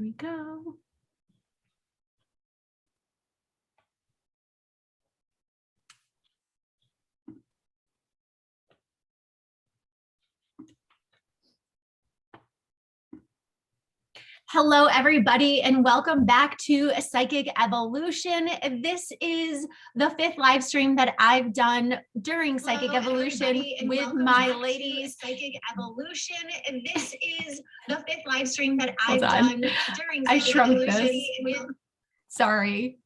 Here we go. Hello, everybody, and welcome back to Psychic Evolution. This is the 5th live stream that I've done during Psychic Evolution with my ladies. Psychic Evolution, and this is the 5th live stream that I've done during Psychic Evolution with. Sorry.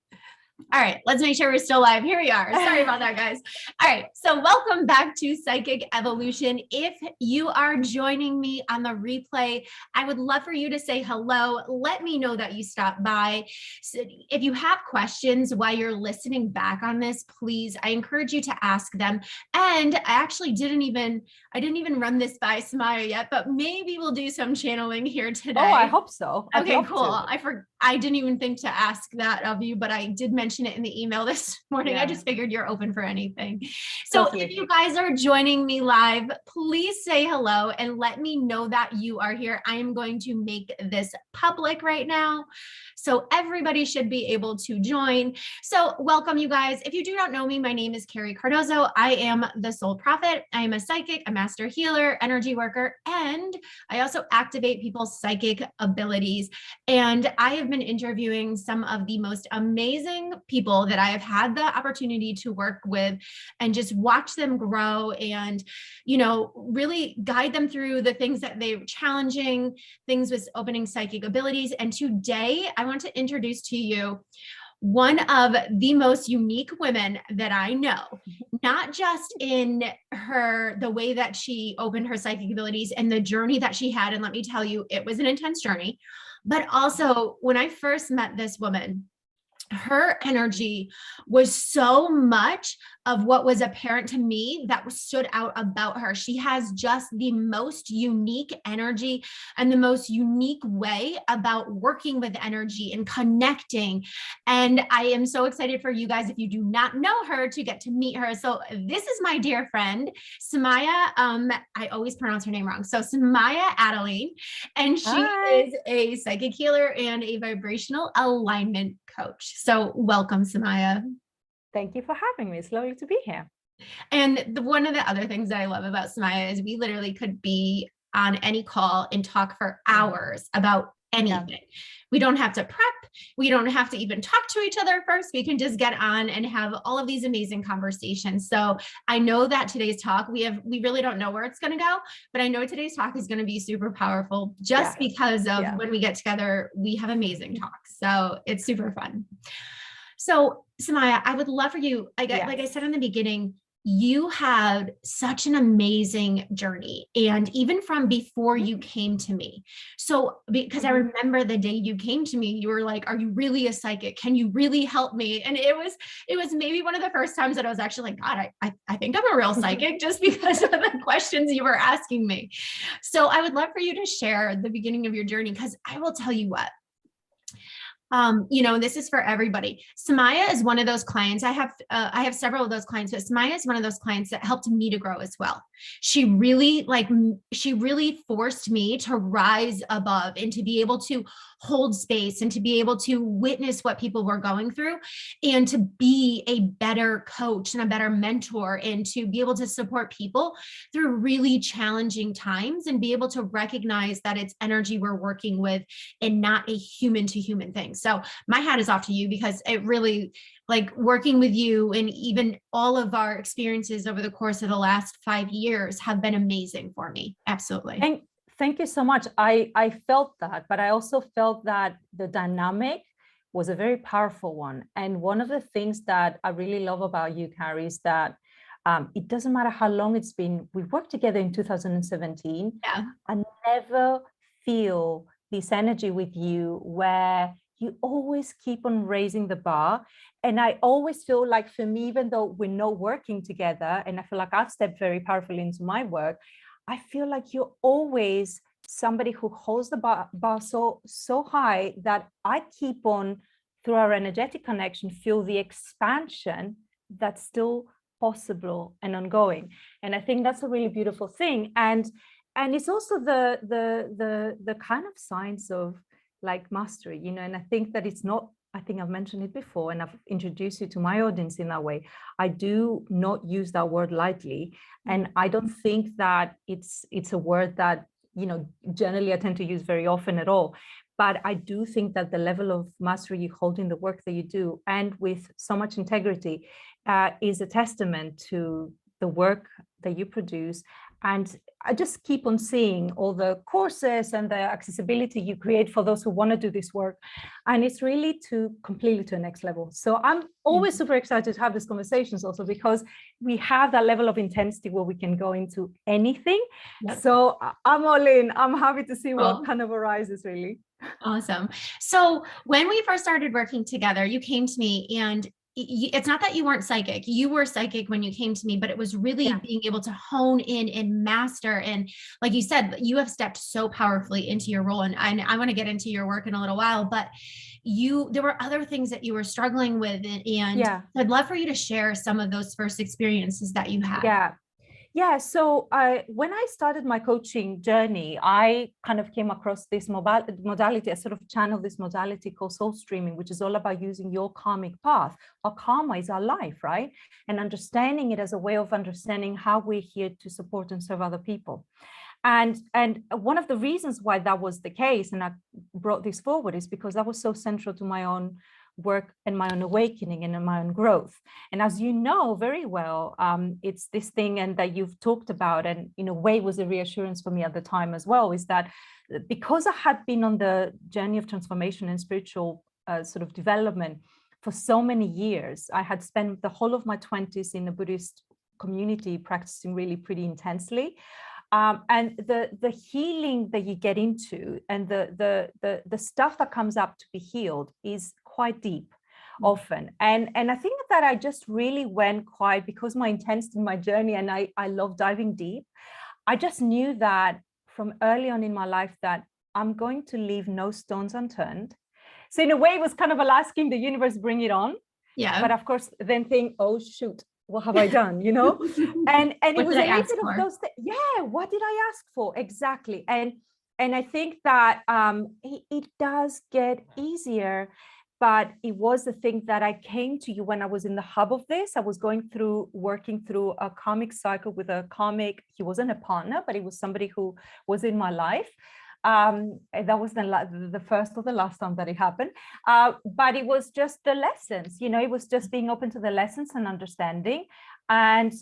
All right, let's make sure we're still live. Here we are. Sorry about that, guys. All right, so welcome back to Psychic Evolution. If you are joining me on the replay, I would love for you to say hello. Let me know that you stopped by. So if you have questions while you're listening back on this, please, I encourage you to ask them. And I actually didn't even run this by Samaya yet, but maybe we'll do some channeling here today. Oh, I hope so. Okay, cool. I didn't even think to ask that of you, but I did mention it in the email this morning. I just figured you're open for anything. So if you guys are joining me live, please say hello and let me know that you are here. I am going to make this public right now, so everybody should be able to join. So welcome, you guys. If you do not know me, my name is Carrie Cardozo. I am the Soul Prophet. I am a psychic, a master healer, energy worker, and I also activate people's psychic abilities. And I have been interviewing some of the most amazing people that I have had the opportunity to work with and just watch them grow and, you know, really guide them through the things that they're challenging, things with opening psychic abilities. And today I want to introduce to you one of the most unique women that I know, not just in the way that she opened her psychic abilities and the journey that she had. And let me tell you, it was an intense journey, but also when I first met this woman, her energy was so much of what was apparent to me that stood out about her. She has just the most unique energy and the most unique way about working with energy and connecting. And I am so excited for you guys, if you do not know her, to get to meet her. So this is my dear friend, Samaya. I always pronounce her name wrong. So Samaya Adeline, and she is a psychic healer and a vibrational alignment coach. So welcome, Samaya. Thank you for having me. It's lovely to be here. And one of the other things that I love about Samaya is we literally could be on any call and talk for hours about anything. Yeah. We don't have to prep. We don't have to even talk to each other first. We can just get on and have all of these amazing conversations. So I know that today's talk, we really don't know where it's going to go, but I know today's talk is going to be super powerful just because of when we get together, we have amazing talks. So it's super fun. So Samaya, I would love for you, like I said in the beginning, you had such an amazing journey. And even from before you came to me. So because I remember the day you came to me, you were like, are you really a psychic? Can you really help me? And it was maybe one of the first times that I was actually like, God, I think I'm a real psychic just because of the questions you were asking me. So I would love for you to share the beginning of your journey, because I will tell you what, you know, this is for everybody. Samaya is one of those clients. I have several of those clients, but Samaya is one of those clients that helped me to grow as well. She really forced me to rise above and to be able to hold space and to be able to witness what people were going through and to be a better coach and a better mentor and to be able to support people through really challenging times and be able to recognize that it's energy we're working with and not a human to human thing. So my hat is off to you, because it really, like, working with you and even all of our experiences over the course of the last 5 years have been amazing for me. Absolutely. Thank you so much. I felt that, but I also felt that the dynamic was a very powerful one. And one of the things that I really love about you, Carrie, is that it doesn't matter how long it's been. We worked together in 2017. Yeah. I never feel this energy with you where you always keep on raising the bar. And I always feel like, for me, even though we're not working together, and I feel like I've stepped very powerfully into my work, I feel like you're always somebody who holds the bar so high that I keep on, through our energetic connection, feel the expansion that's still possible and ongoing. And I think that's a really beautiful thing. And it's also the kind of signs of like mastery, you know, and I think that it's not, I think I've mentioned it before and I've introduced you to my audience in that way. I do not use that word lightly. And I don't think that it's a word that, you know, generally I tend to use very often at all. But I do think that the level of mastery you hold in the work that you do, and with so much integrity, is a testament to the work that you produce. And I just keep on seeing all the courses and the accessibility you create for those who want to do this work. And it's really completely to the next level. So I'm always super excited to have these conversations also, because we have that level of intensity where we can go into anything. Yep. So I'm all in. I'm happy to see what kind of arises, really. Awesome. So when we first started working together, you came to me, and it's not that you weren't psychic. You were psychic when you came to me, but it was really being able to hone in and master. And like you said, you have stepped so powerfully into your role. And I want to get into your work in a little while, but there were other things that you were struggling with. And I'd love for you to share some of those first experiences that you had. Yeah. So when I started my coaching journey, I kind of came across this modality, I sort of channeled this modality called soul streaming, which is all about using your karmic path. Our karma is our life, right? And understanding it as a way of understanding how we're here to support and serve other people. And one of the reasons why that was the case, and I brought this forward, is because that was so central to my own work and my own awakening and my own growth. And as you know very well, it's this thing, and that you've talked about, and in a way was a reassurance for me at the time as well, is that because I had been on the journey of transformation and spiritual sort of development for so many years, I had spent the whole of my 20s in a Buddhist community practicing really pretty intensely. And the healing that you get into, and the stuff that comes up to be healed, is quite deep often. And I think that I just really went quite, because my intensity in my journey, and I love diving deep, I just knew that from early on in my life that I'm going to leave no stones unturned. So in a way, it was kind of asking the universe, bring it on. Yeah. But of course, then think, oh, shoot, what have I done, you know? And it was a little bit of those things. Yeah, what did I ask for? Exactly. And I think that it does get easier, but it was the thing that I came to you when I was in the hub of this. I was working through a karmic cycle with a karmic, he wasn't a partner, but he was somebody who was in my life. That was the first or the last time that it happened, but it was just the lessons, you know, it was just being open to the lessons and understanding, and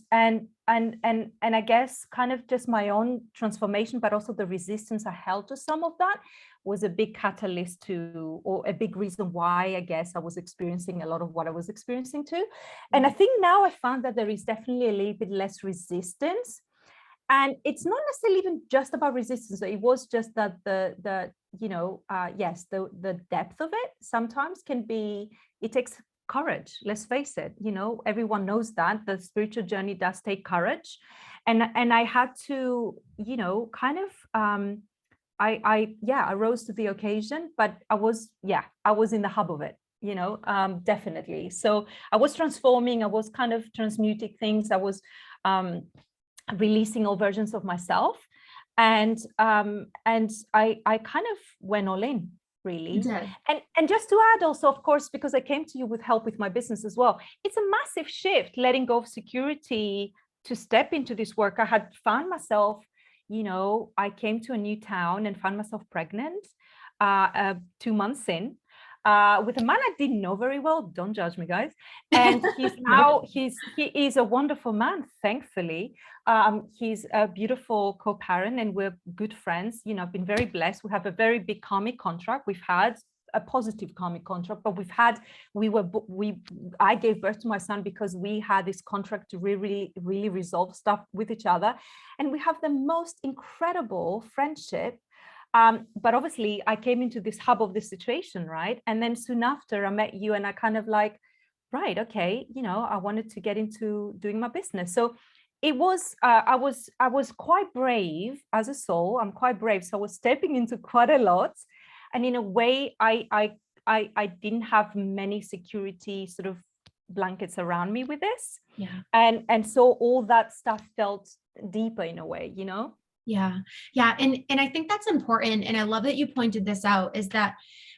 I guess kind of just my own transformation, but also the resistance I held to some of that was a big catalyst or a big reason why I guess I was experiencing a lot of what I was experiencing too. And I think now I found that there is definitely a little bit less resistance. And it's not necessarily even just about resistance. It was just that the depth of it sometimes it takes courage. Let's face it. You know, everyone knows that the spiritual journey does take courage, and I had to, you know, kind of I rose to the occasion, but I was in the hub of it. You know, definitely. So I was transforming. I was kind of transmuting things. I was releasing all versions of myself, and I kind of went all in, really. And just to add also, of course, because I came to you with help with my business as well, it's a massive shift, letting go of security to step into this work. I had found myself, you know, I came to a new town and found myself pregnant 2 months in, with a man I didn't know very well. Don't judge me, guys. And he is a wonderful man, thankfully. He's a beautiful co-parent, and we're good friends. You know, I've been very blessed. We have a very big karmic contract. We've had a positive karmic contract, but I gave birth to my son because we had this contract to really resolve stuff with each other, and we have the most incredible friendship. But obviously I came into this hub of this situation, right? And then soon after I met you, and I kind of like, right, okay, you know, I wanted to get into doing my business. So it was, I was quite brave as a soul. I'm quite brave. So I was stepping into quite a lot. And in a way, I didn't have many security sort of blankets around me with this. Yeah. And so all that stuff felt deeper in a way, you know? Yeah. Yeah. And I think that's important. And I love that you pointed this out, is that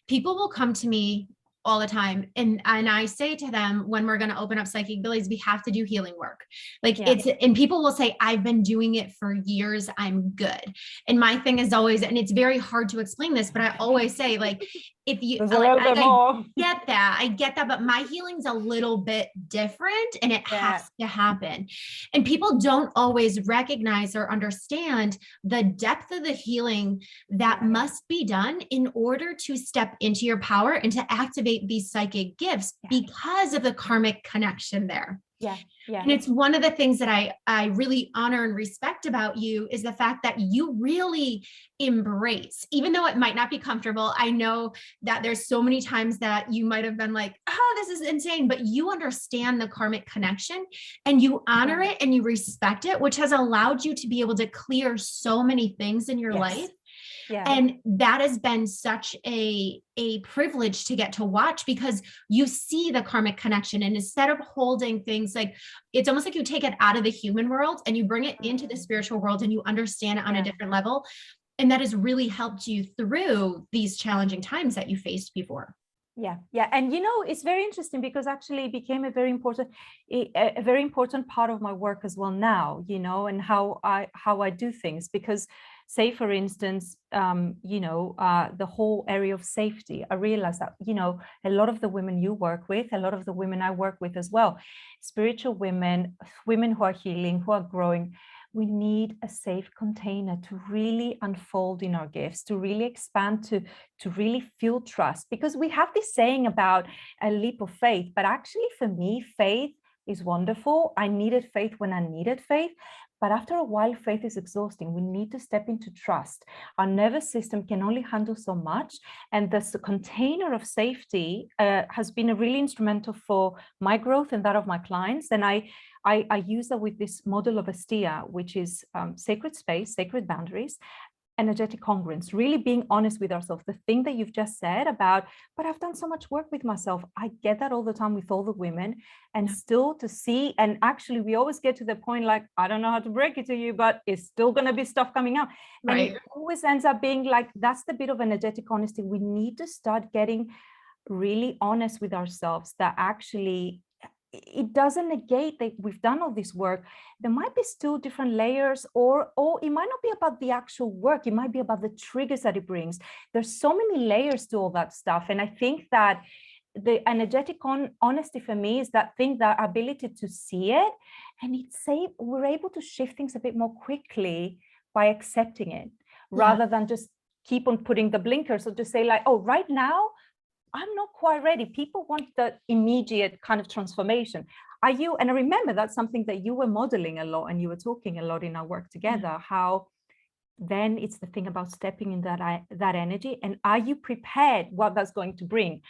people will come to me all the time. And I say to them, when we're going to open up psychic abilities, we have to do healing work. Like Yeah. and people will say, I've been doing it for years. I'm good. And my thing is always, and it's very hard to explain this, but I always say, like, if you There's a little bit more. I get that, but my healing's a little bit different and it has to happen. And people don't always recognize or understand the depth of the healing that must be done in order to step into your power and to activate these psychic gifts because of the karmic connection there. Yeah. Yeah. And it's one of the things that I really honor and respect about you, is the fact that you really embrace, even though it might not be comfortable. I know that there's so many times that you might have been like, oh, this is insane, but you understand the karmic connection and you honor it and you respect it, which has allowed you to be able to clear so many things in your life. Yeah. And that has been such a privilege to get to watch, because you see the karmic connection, and instead of holding things, like, it's almost like you take it out of the human world and you bring it into the spiritual world and you understand it on a different level. And that has really helped you through these challenging times that you faced before. Yeah. Yeah. And, it's very interesting, because actually it became a very important part of my work as well now, and how I do things. Because, say, for instance, the whole area of safety, I realized that, a lot of the women you work with, a lot of the women I work with as well, spiritual women who are healing, who are growing, we need a safe container to really unfold in our gifts, to really expand, to really feel trust. Because we have this saying about a leap of faith, but actually for me, faith is wonderful. I needed faith when I needed faith. But after a while, faith is exhausting. We need to step into trust. Our nervous system can only handle so much. And this container of safety has been a really instrumental for my growth and that of my clients. And I use that with this model of Astia, which is sacred space, sacred boundaries, energetic congruence, really being honest with ourselves. The thing that you've just said about, but I've done so much work with myself. I get that all the time with all the women, and still to see, and actually we always get to the point, like, I don't know how to break it to you, but it's still going to be stuff coming out. Right. And it always ends up being like, that's the bit of energetic honesty. We need to start getting really honest with ourselves, that actually it doesn't negate that we've done all this work. There might be still different layers, or it might not be about the actual work. It might be about the triggers that it brings. There's so many layers to all that stuff. And I think that the energetic honesty for me is that thing, the ability to see it, and we're able to shift things a bit more quickly by accepting it, rather than just keep on putting the blinkers, or just say like, oh, right now, I'm not quite ready. People want the immediate kind of transformation. Are you? And I remember that's something that you were modeling a lot, and you were talking a lot in our work together, how then it's the thing about stepping in that energy. And are you prepared what that's going to bring?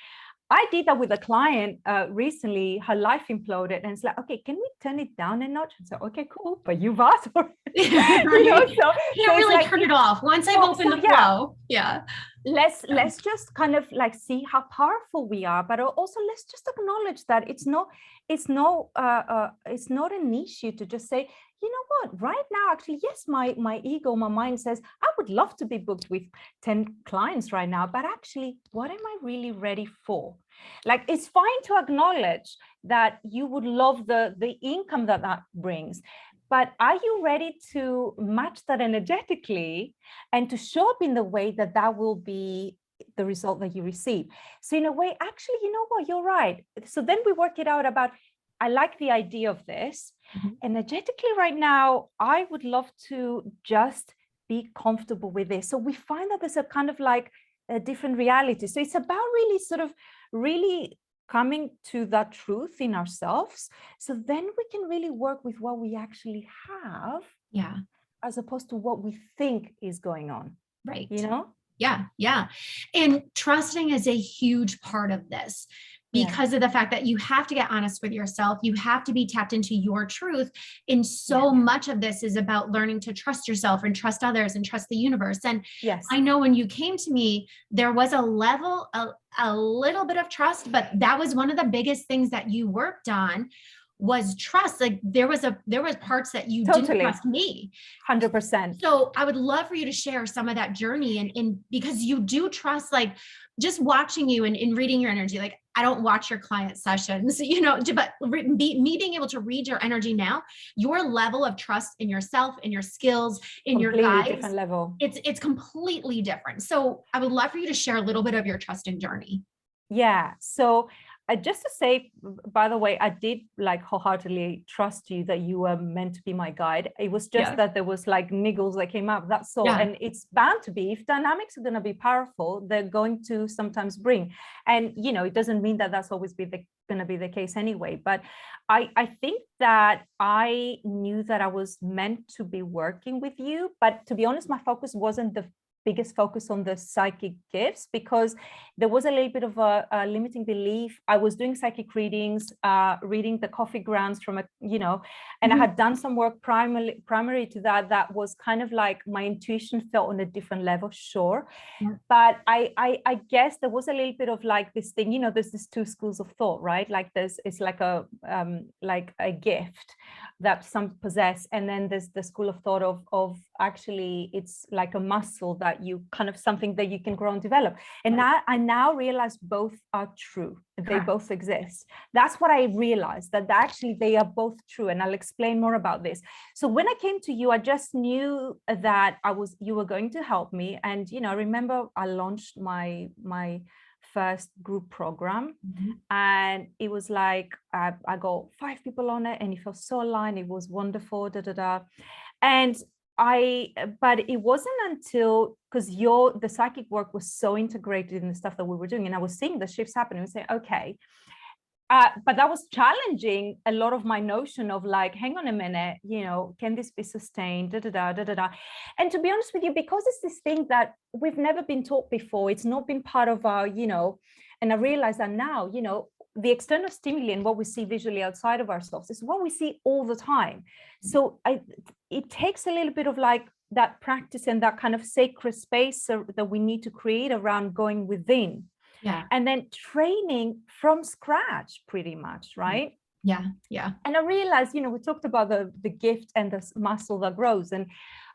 I did that with a client recently. Her life imploded, and it's like, okay, can we turn it down a notch? And so, okay, cool, but you've asked for it. So really like, turn it off once I've opened the flow. Let's just kind of like see how powerful we are, but also let's just acknowledge that it's not an issue to just say, you know what, right now, actually, yes, my ego, my mind says, I would love to be booked with 10 clients right now, but actually, what am I really ready for? Like, it's fine to acknowledge that you would love the income that brings, but are you ready to match that energetically and to show up in the way that will be the result that you receive? So in a way, actually, you know what, you're right. So then we work it out about, I like the idea of this. Energetically right now, I would love to just be comfortable with this. So we find that there's a kind of like a different reality. So it's about really coming to that truth in ourselves. So then we can really work with what we actually have, as opposed to what we think is going on. Right. Yeah. And trusting is a huge part of this, because of the fact that you have to get honest with yourself. You have to be tapped into your truth. And so much of this is about learning to trust yourself and trust others and trust the universe. And I know when you came to me, there was a little bit of trust, but that was one of the biggest things that you worked on, was trust. Like there was parts that you Totally. didn't trust me. 100%. So I would love for you to share some of that journey, and because you do trust, like just watching you and reading your energy. Like I don't watch your client sessions, but me being able to read your energy now, your level of trust in yourself, in your skills, in your guides, different level. It's completely different. So I would love for you to share a little bit of your trusting journey. Yeah. So just to say, by the way, I did like wholeheartedly trust you that you were meant to be my guide. It was just that there was like niggles that came up. That's all. And it's bound to be. If dynamics are going to be powerful, they're going to sometimes bring. And, it doesn't mean that that's always going to be the case anyway. But I think that I knew that I was meant to be working with you. But to be honest, my focus wasn't the biggest focus on the psychic gifts, because there was a little bit of a limiting belief. I was doing psychic readings, reading the coffee grounds from and I had done some work primary to that was kind of like my intuition felt on a different level, sure. But I guess there was a little bit of like this thing, there's this two schools of thought, right? Like it's like a gift that some possess, and then there's the school of thought of actually it's like a muscle that you kind of something that you can grow and develop. And now I now realize both are true. They both exist. That's what I realized, that actually they are both true. And I'll explain more about this. So when I came to you, I just knew that you were going to help me. And, I remember I launched my first group program, and it was like I got 5 people on it, and it felt so aligned. It was wonderful, and but it wasn't until, because the psychic work was so integrated in the stuff that we were doing, and I was seeing the shifts happening, and saying, okay. But that was challenging a lot of my notion of like, hang on a minute, can this be sustained? And to be honest with you, because it's this thing that we've never been taught before, it's not been part of our, and I realize that now, the external stimuli and what we see visually outside of ourselves is what we see all the time. So it takes a little bit of like that practice and that kind of sacred space that we need to create around going within. Yeah. And then training from scratch, pretty much, right? Yeah. And I realized, we talked about the gift and the muscle that grows. And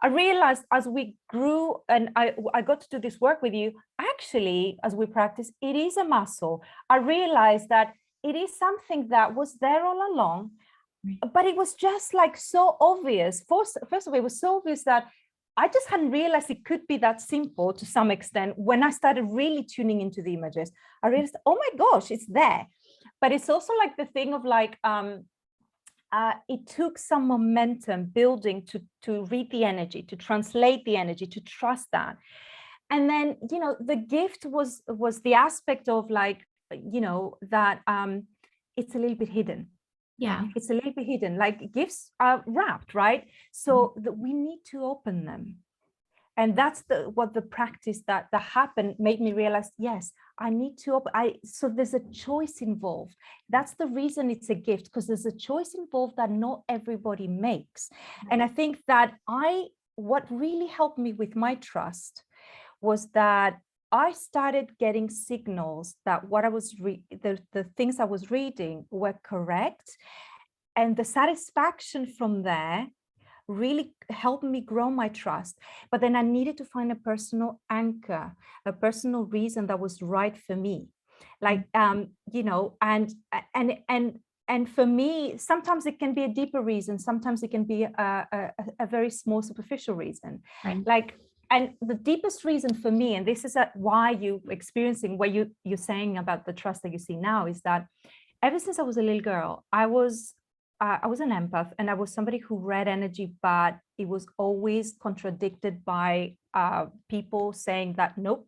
I realized as we grew and I got to do this work with you, actually, as we practice, it is a muscle. I realized that it is something that was there all along, but it was just like so obvious. First of all, it was so obvious that I just hadn't realized it could be that simple to some extent. When I started really tuning into the images, I realized, oh my gosh, it's there. But it's also like the thing of like, it took some momentum building to read the energy, to translate the energy, to trust that. And then, the gift was the aspect of like, that it's a little bit hidden. Yeah. It's a little bit hidden, like gifts are wrapped, right? So that we need to open them. And that's what the practice that happened made me realize, yes, I need to open. So there's a choice involved. That's the reason it's a gift, because there's a choice involved that not everybody makes. And I think that what really helped me with my trust was that I started getting signals that what I was the things I was reading were correct. And the satisfaction from there really helped me grow my trust. But then I needed to find a personal anchor, a personal reason that was right for me. Like, and for me, sometimes it can be a deeper reason. Sometimes it can be a very small, superficial reason. Right. Like, and the deepest reason for me, and this is why you're experiencing what you're saying about the trust that you see now, is that ever since I was a little girl, I was an empath, and I was somebody who read energy, but it was always contradicted by people saying that nope.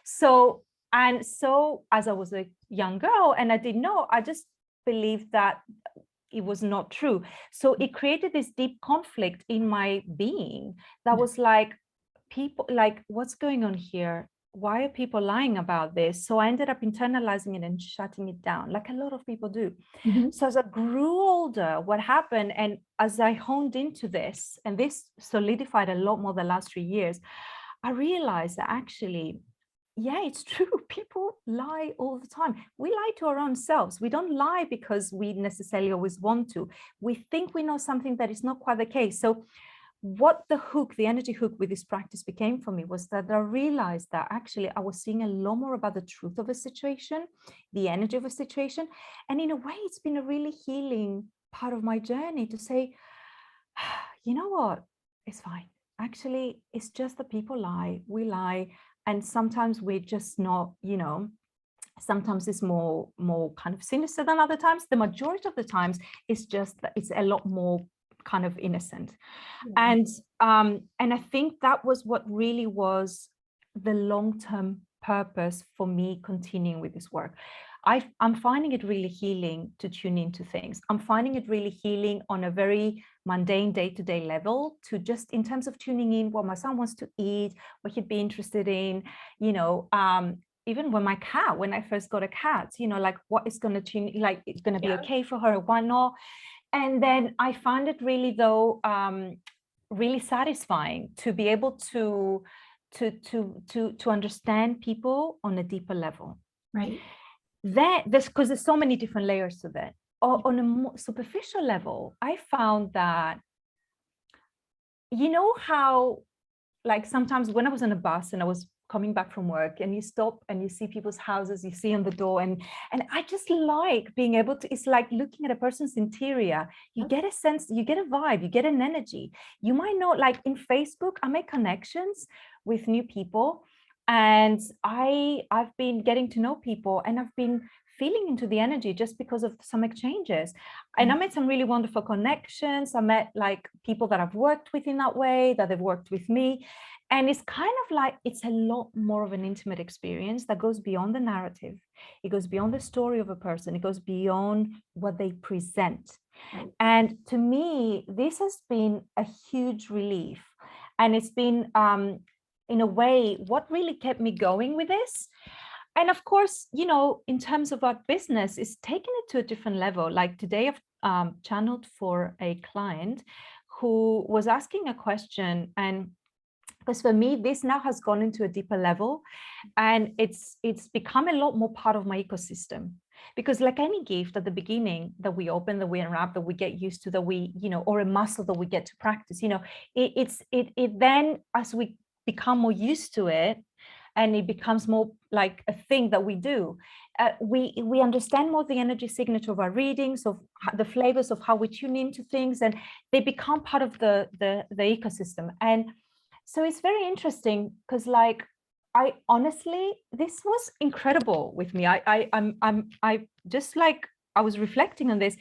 So as I was a young girl and I didn't know, I just believed that it was not true. So it created this deep conflict in my being that was like, people, like, what's going on here? Why are people lying about this? So I ended up internalizing it and shutting it down, like a lot of people do. So as I grew older, what happened, and as I honed into this, and this solidified a lot more the last 3 years, I realized that actually, yeah, it's true. People lie all the time. We lie to our own selves. We don't lie because we necessarily always want to. We think we know something that is not quite the case. So what the energy hook with this practice became for me was that I realized that actually I was seeing a lot more about the truth of a situation, the energy of a situation. And in a way, it's been a really healing part of my journey to say, you know what, it's fine. Actually, it's just that people lie, we lie. And sometimes we're just not, sometimes it's more kind of sinister than other times. The majority of the times, it's just that it's a lot more kind of innocent. Yeah. And I think that was what really was the long-term purpose for me continuing with this work. I'm finding it really healing to tune into things. I'm finding it really healing on a very mundane day-to-day level, to just in terms of tuning in what my son wants to eat, what he'd be interested in, even when when I first got a cat, like what is going to tune, like it's going to be okay for her, why not? And then I found it really, though, really satisfying to be able to understand people on a deeper level. Right. Because there's so many different layers to that. On a more superficial level, I found that, how, like sometimes when I was on a bus and I was coming back from work and you stop and you see people's houses, you see on the door, and I just like being able to, it's like looking at a person's interior. You get a sense, you get a vibe, you get an energy. You might not, like in Facebook, I make connections with new people, and I've been getting to know people, and I've been feeling into the energy just because of some exchanges. And I met some really wonderful connections. I met like people that I've worked with in that way, that they've worked with me. And it's kind of like, it's a lot more of an intimate experience that goes beyond the narrative. It goes beyond the story of a person. It goes beyond what they present. Right. And to me, this has been a huge relief. And it's been, in a way, what really kept me going with this. And of course, in terms of our business, it's taken it to a different level. Like today, I've channeled for a client who was asking a question, and because for me, this now has gone into a deeper level, and it's become a lot more part of my ecosystem. Because like any gift at the beginning that we open, that we unwrap, that we get used to, that we, or a muscle that we get to practice, it then, as we become more used to it, and it becomes more like a thing that we do, we understand more the energy signature of our readings, of the flavors of how we tune into things, and they become part of the ecosystem. And so it's very interesting, because like, I honestly, this was incredible with me. I just like, I was reflecting on this.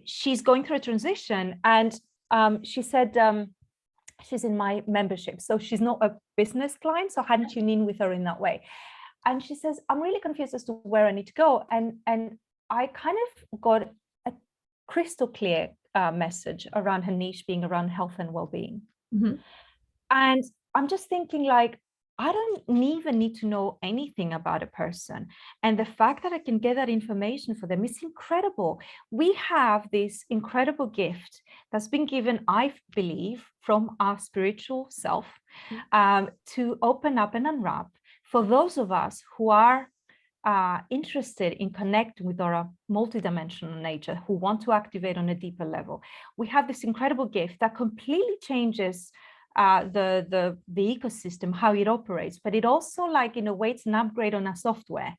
She's going through a transition, and she said, she's in my membership, so she's not a business client, so I hadn't tuned in with her in that way. And she says, I'm really confused as to where I need to go. And I kind of got a crystal clear message around her niche being around health and well-being. Mm-hmm. And I'm just thinking, like, I don't even need to know anything about a person. And the fact that I can get that information for them is incredible. We have this incredible gift that's been given, I believe, from our spiritual self, to open up and unwrap for those of us who are interested in connecting with our multidimensional nature, who want to activate on a deeper level. We have this incredible gift that completely changes the ecosystem, how it operates, but it also, like, in a way, it's an upgrade on our software,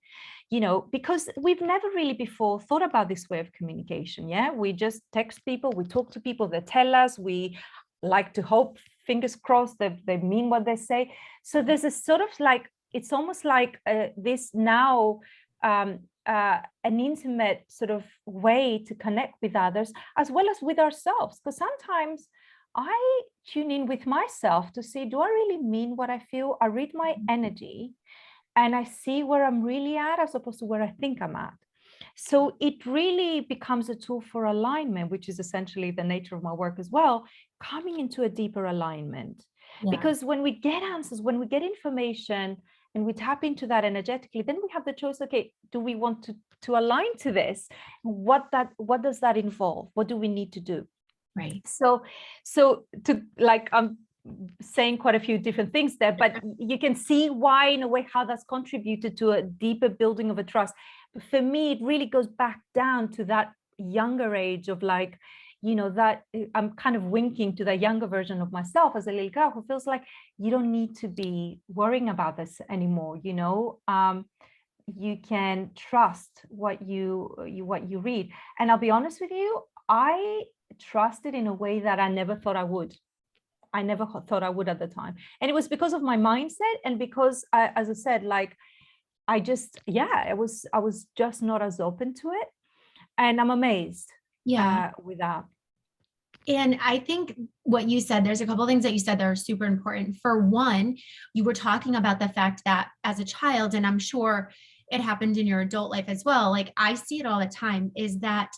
because we've never really before thought about this way of communication. Yeah, we just text people, we talk to people, they tell us, we like to hope, fingers crossed, they mean what they say. So there's a sort of like, it's almost like this now an intimate sort of way to connect with others as well as with ourselves, because sometimes I tune in with myself to see, do I really mean what I feel? I read my energy and I see where I'm really at as opposed to where I think I'm at. So it really becomes a tool for alignment, which is essentially the nature of my work as well, coming into a deeper alignment. Yeah. Because when we get answers, when we get information and we tap into that energetically, then we have the choice, okay, do we want to align to this? What does that involve? What do we need to do? Right. So to like, I'm saying quite a few different things there, but you can see why, in a way, how that's contributed to a deeper building of a trust. But for me, it really goes back down to that younger age of like, that I'm kind of winking to the younger version of myself as a little girl who feels like you don't need to be worrying about this anymore. You can trust what you read. And I'll be honest with you, I trusted in a way that I never thought I would. I never thought I would at the time. And it was because of my mindset, and because as I said, like, I was just not as open to it. And I'm amazed with that. And I think what you said, there's a couple of things that you said that are super important. For one, you were talking about the fact that as a child, and I'm sure it happened in your adult life as well, like I see it all the time, is that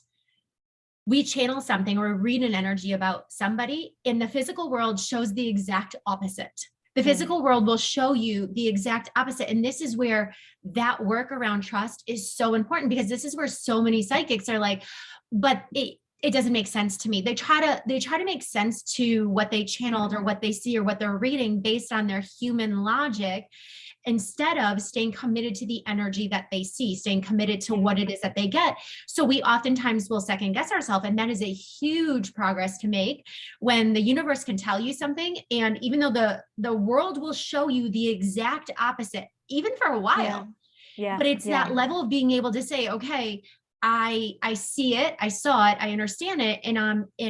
we channel something or read an energy about somebody, and the physical world shows the exact opposite. The physical world will show you the exact opposite. And this is where that work around trust is so important, because this is where so many psychics are like, but it doesn't make sense to me. They try to make sense to what they channeled or what they see or what they're reading based on their human logic, instead of staying committed to the energy that they see, staying committed to what it is that they get. So we oftentimes will second guess ourselves. And that is a huge progress to make when the universe can tell you something. And even though the world will show you the exact opposite, even for a while, but it's that level of being able to say, okay, I see it, I saw it, I understand it, and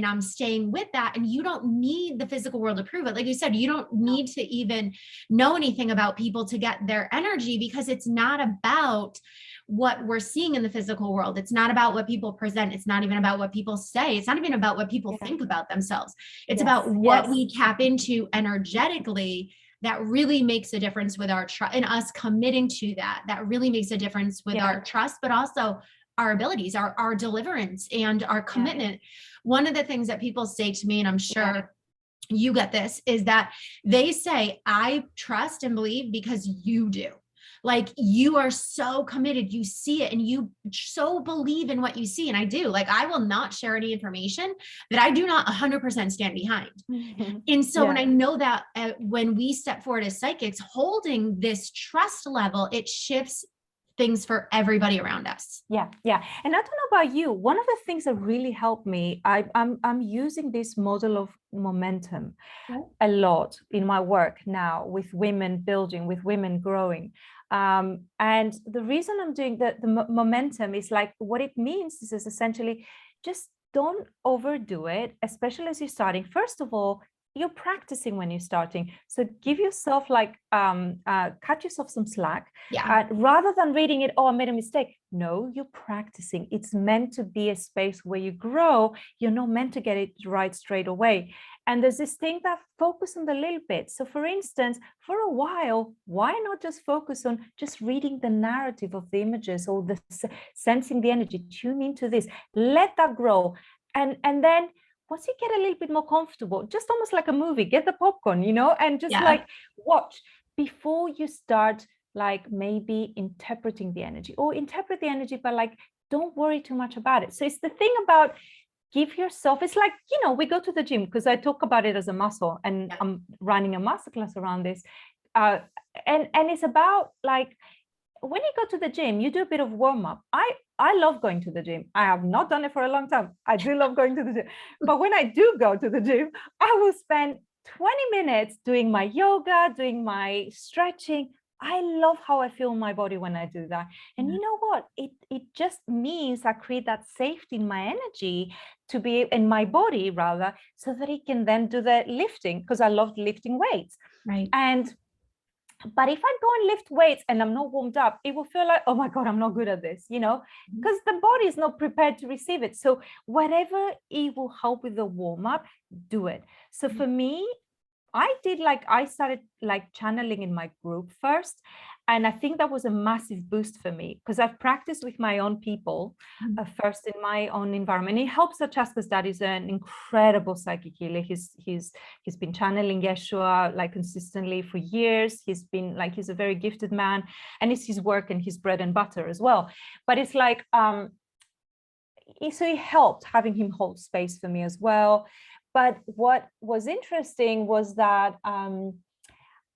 I'm staying with that. And you don't need the physical world to prove it. Like you said, you don't need to even know anything about people to get their energy, because it's not about what we're seeing in the physical world. It's not about what people present. It's not even about what people say. It's not even about what people think about themselves. It's about what we tap into energetically that really makes a difference with our trust, and us committing to that really makes a difference with our trust, but also our abilities, our deliverance, and our commitment. One of the things that people say to me, and I'm sure you get this, is that they say, I trust and believe because you do. Like, you are so committed, you see it, and you so believe in what you see. And I do. Like, I will not share any information that I do not 100% stand behind. And so when I know that when we step forward as psychics, holding this trust level, it shifts things for everybody around us. And I don't know about you, one of the things that really helped me, I'm using this model of momentum a lot in my work now, with women building, with women growing. And the reason I'm doing the momentum is, like, what it means is essentially just don't overdo it, especially as you're starting. First of all, you're practicing when you're starting, so give yourself cut yourself some slack. Rather than reading it, I made a mistake. No, you're practicing. It's meant to be a space where you grow. You're not meant to get it right straight away. And there's this thing that focus on the little bit. So for instance, for a while, why not just focus on just reading the narrative of the images, or the sensing the energy, tune into this, let that grow. And then once you get a little bit more comfortable, just almost like a movie, get the popcorn, and just watch before you start, like, maybe interpreting the energy, or interpret the energy, but don't worry too much about it. So it's the thing about give yourself, it's like, we go to the gym, because I talk about it as a muscle, and I'm running a masterclass around this. And it's about, like, when you go to the gym, you do a bit of warm up. I love going to the gym. I have not done it for a long time. I do love going to the gym. But when I do go to the gym, I will spend 20 minutes doing my yoga, doing my stretching. I love how I feel in my body when I do that. And you know what? It just means I create that safety in my energy, to be in my body rather, so that it can then do the lifting, because I love lifting weights. Right. But if I go and lift weights and I'm not warmed up, it will feel like, oh my God, I'm not good at this, because the body is not prepared to receive it. So whatever it will help with the warm up, do it. So for me, I started channeling in my group first. And I think that was a massive boost for me, because I've practiced with my own people first in my own environment. It helps Chaska's dad is an incredible psychic healer. He's been channeling Yeshua consistently for years. He's a very gifted man, and it's his work and his bread and butter as well. But it's so it helped having him hold space for me as well. But what was interesting was that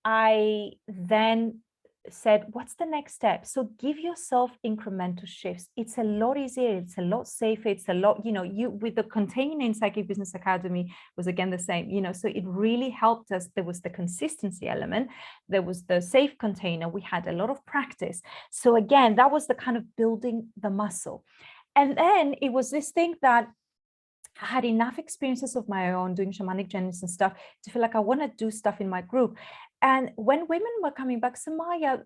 I then said, what's the next step? So give yourself incremental shifts. It's a lot easier. It's a lot safer. It's a lot, you with the container in Psychic Business Academy was again the same, so it really helped us. There was the consistency element. There was the safe container. We had a lot of practice. So again, that was the kind of building the muscle. And then it was this thing that I had enough experiences of my own doing shamanic journeys and stuff to feel like I want to do stuff in my group. And when women were coming back, Samaya,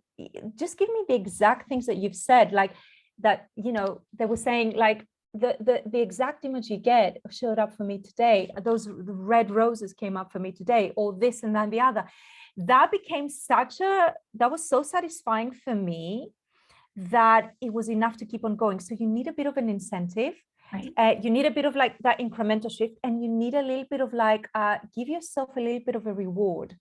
just give me the exact things that you've said, like that, they were saying like the exact image you get showed up for me today. Those red roses came up for me today, or this and then the other. That became that was so satisfying for me that it was enough to keep on going. So you need a bit of an incentive. Right. You need a bit of like that incremental shift, and you need a little bit of like give yourself a little bit of a reward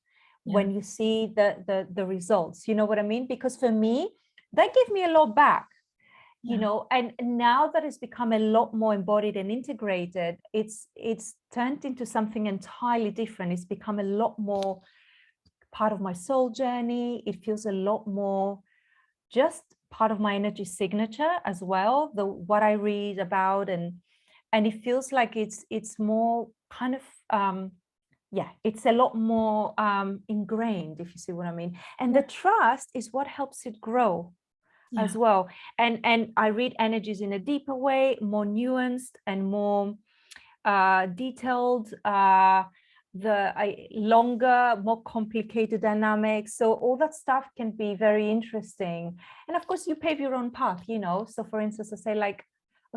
when you see the results. You know what I mean? Because for me, that gave me a lot back. And now that it's become a lot more embodied and integrated, it's turned into something entirely different. It's become a lot more part of my soul journey. It feels a lot more just part of my energy signature as well, what I read about, and it feels like it's more kind of it's a lot more ingrained, if you see what I mean. And the trust is what helps it grow as well. And I read energies in a deeper way, more nuanced and more detailed, longer, more complicated dynamics. So all that stuff can be very interesting. And of course, you pave your own path, So for instance, I say like,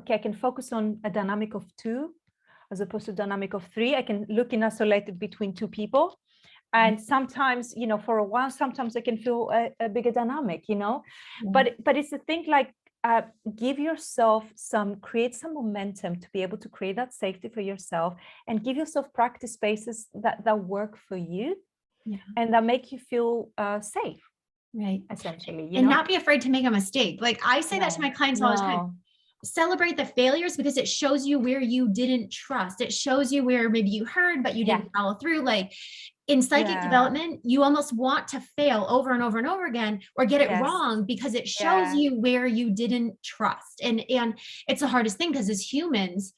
okay, I can focus on a dynamic of 2 as opposed to dynamic of 3. I can look in isolated between 2 people. And sometimes, for a while, sometimes I can feel a bigger dynamic, But it's a thing like, give yourself create some momentum to be able to create that safety for yourself, and give yourself practice spaces that work for you and that make you feel safe, right? Essentially, and not be afraid to make a mistake. Like I say that to my clients all the time. Celebrate the failures, because it shows you where you didn't trust. It shows you where maybe you heard but you didn't follow through. Like in psychic development, you almost want to fail over and over and over again, or get it wrong, because it shows you where you didn't trust. And it's the hardest thing, because as humans,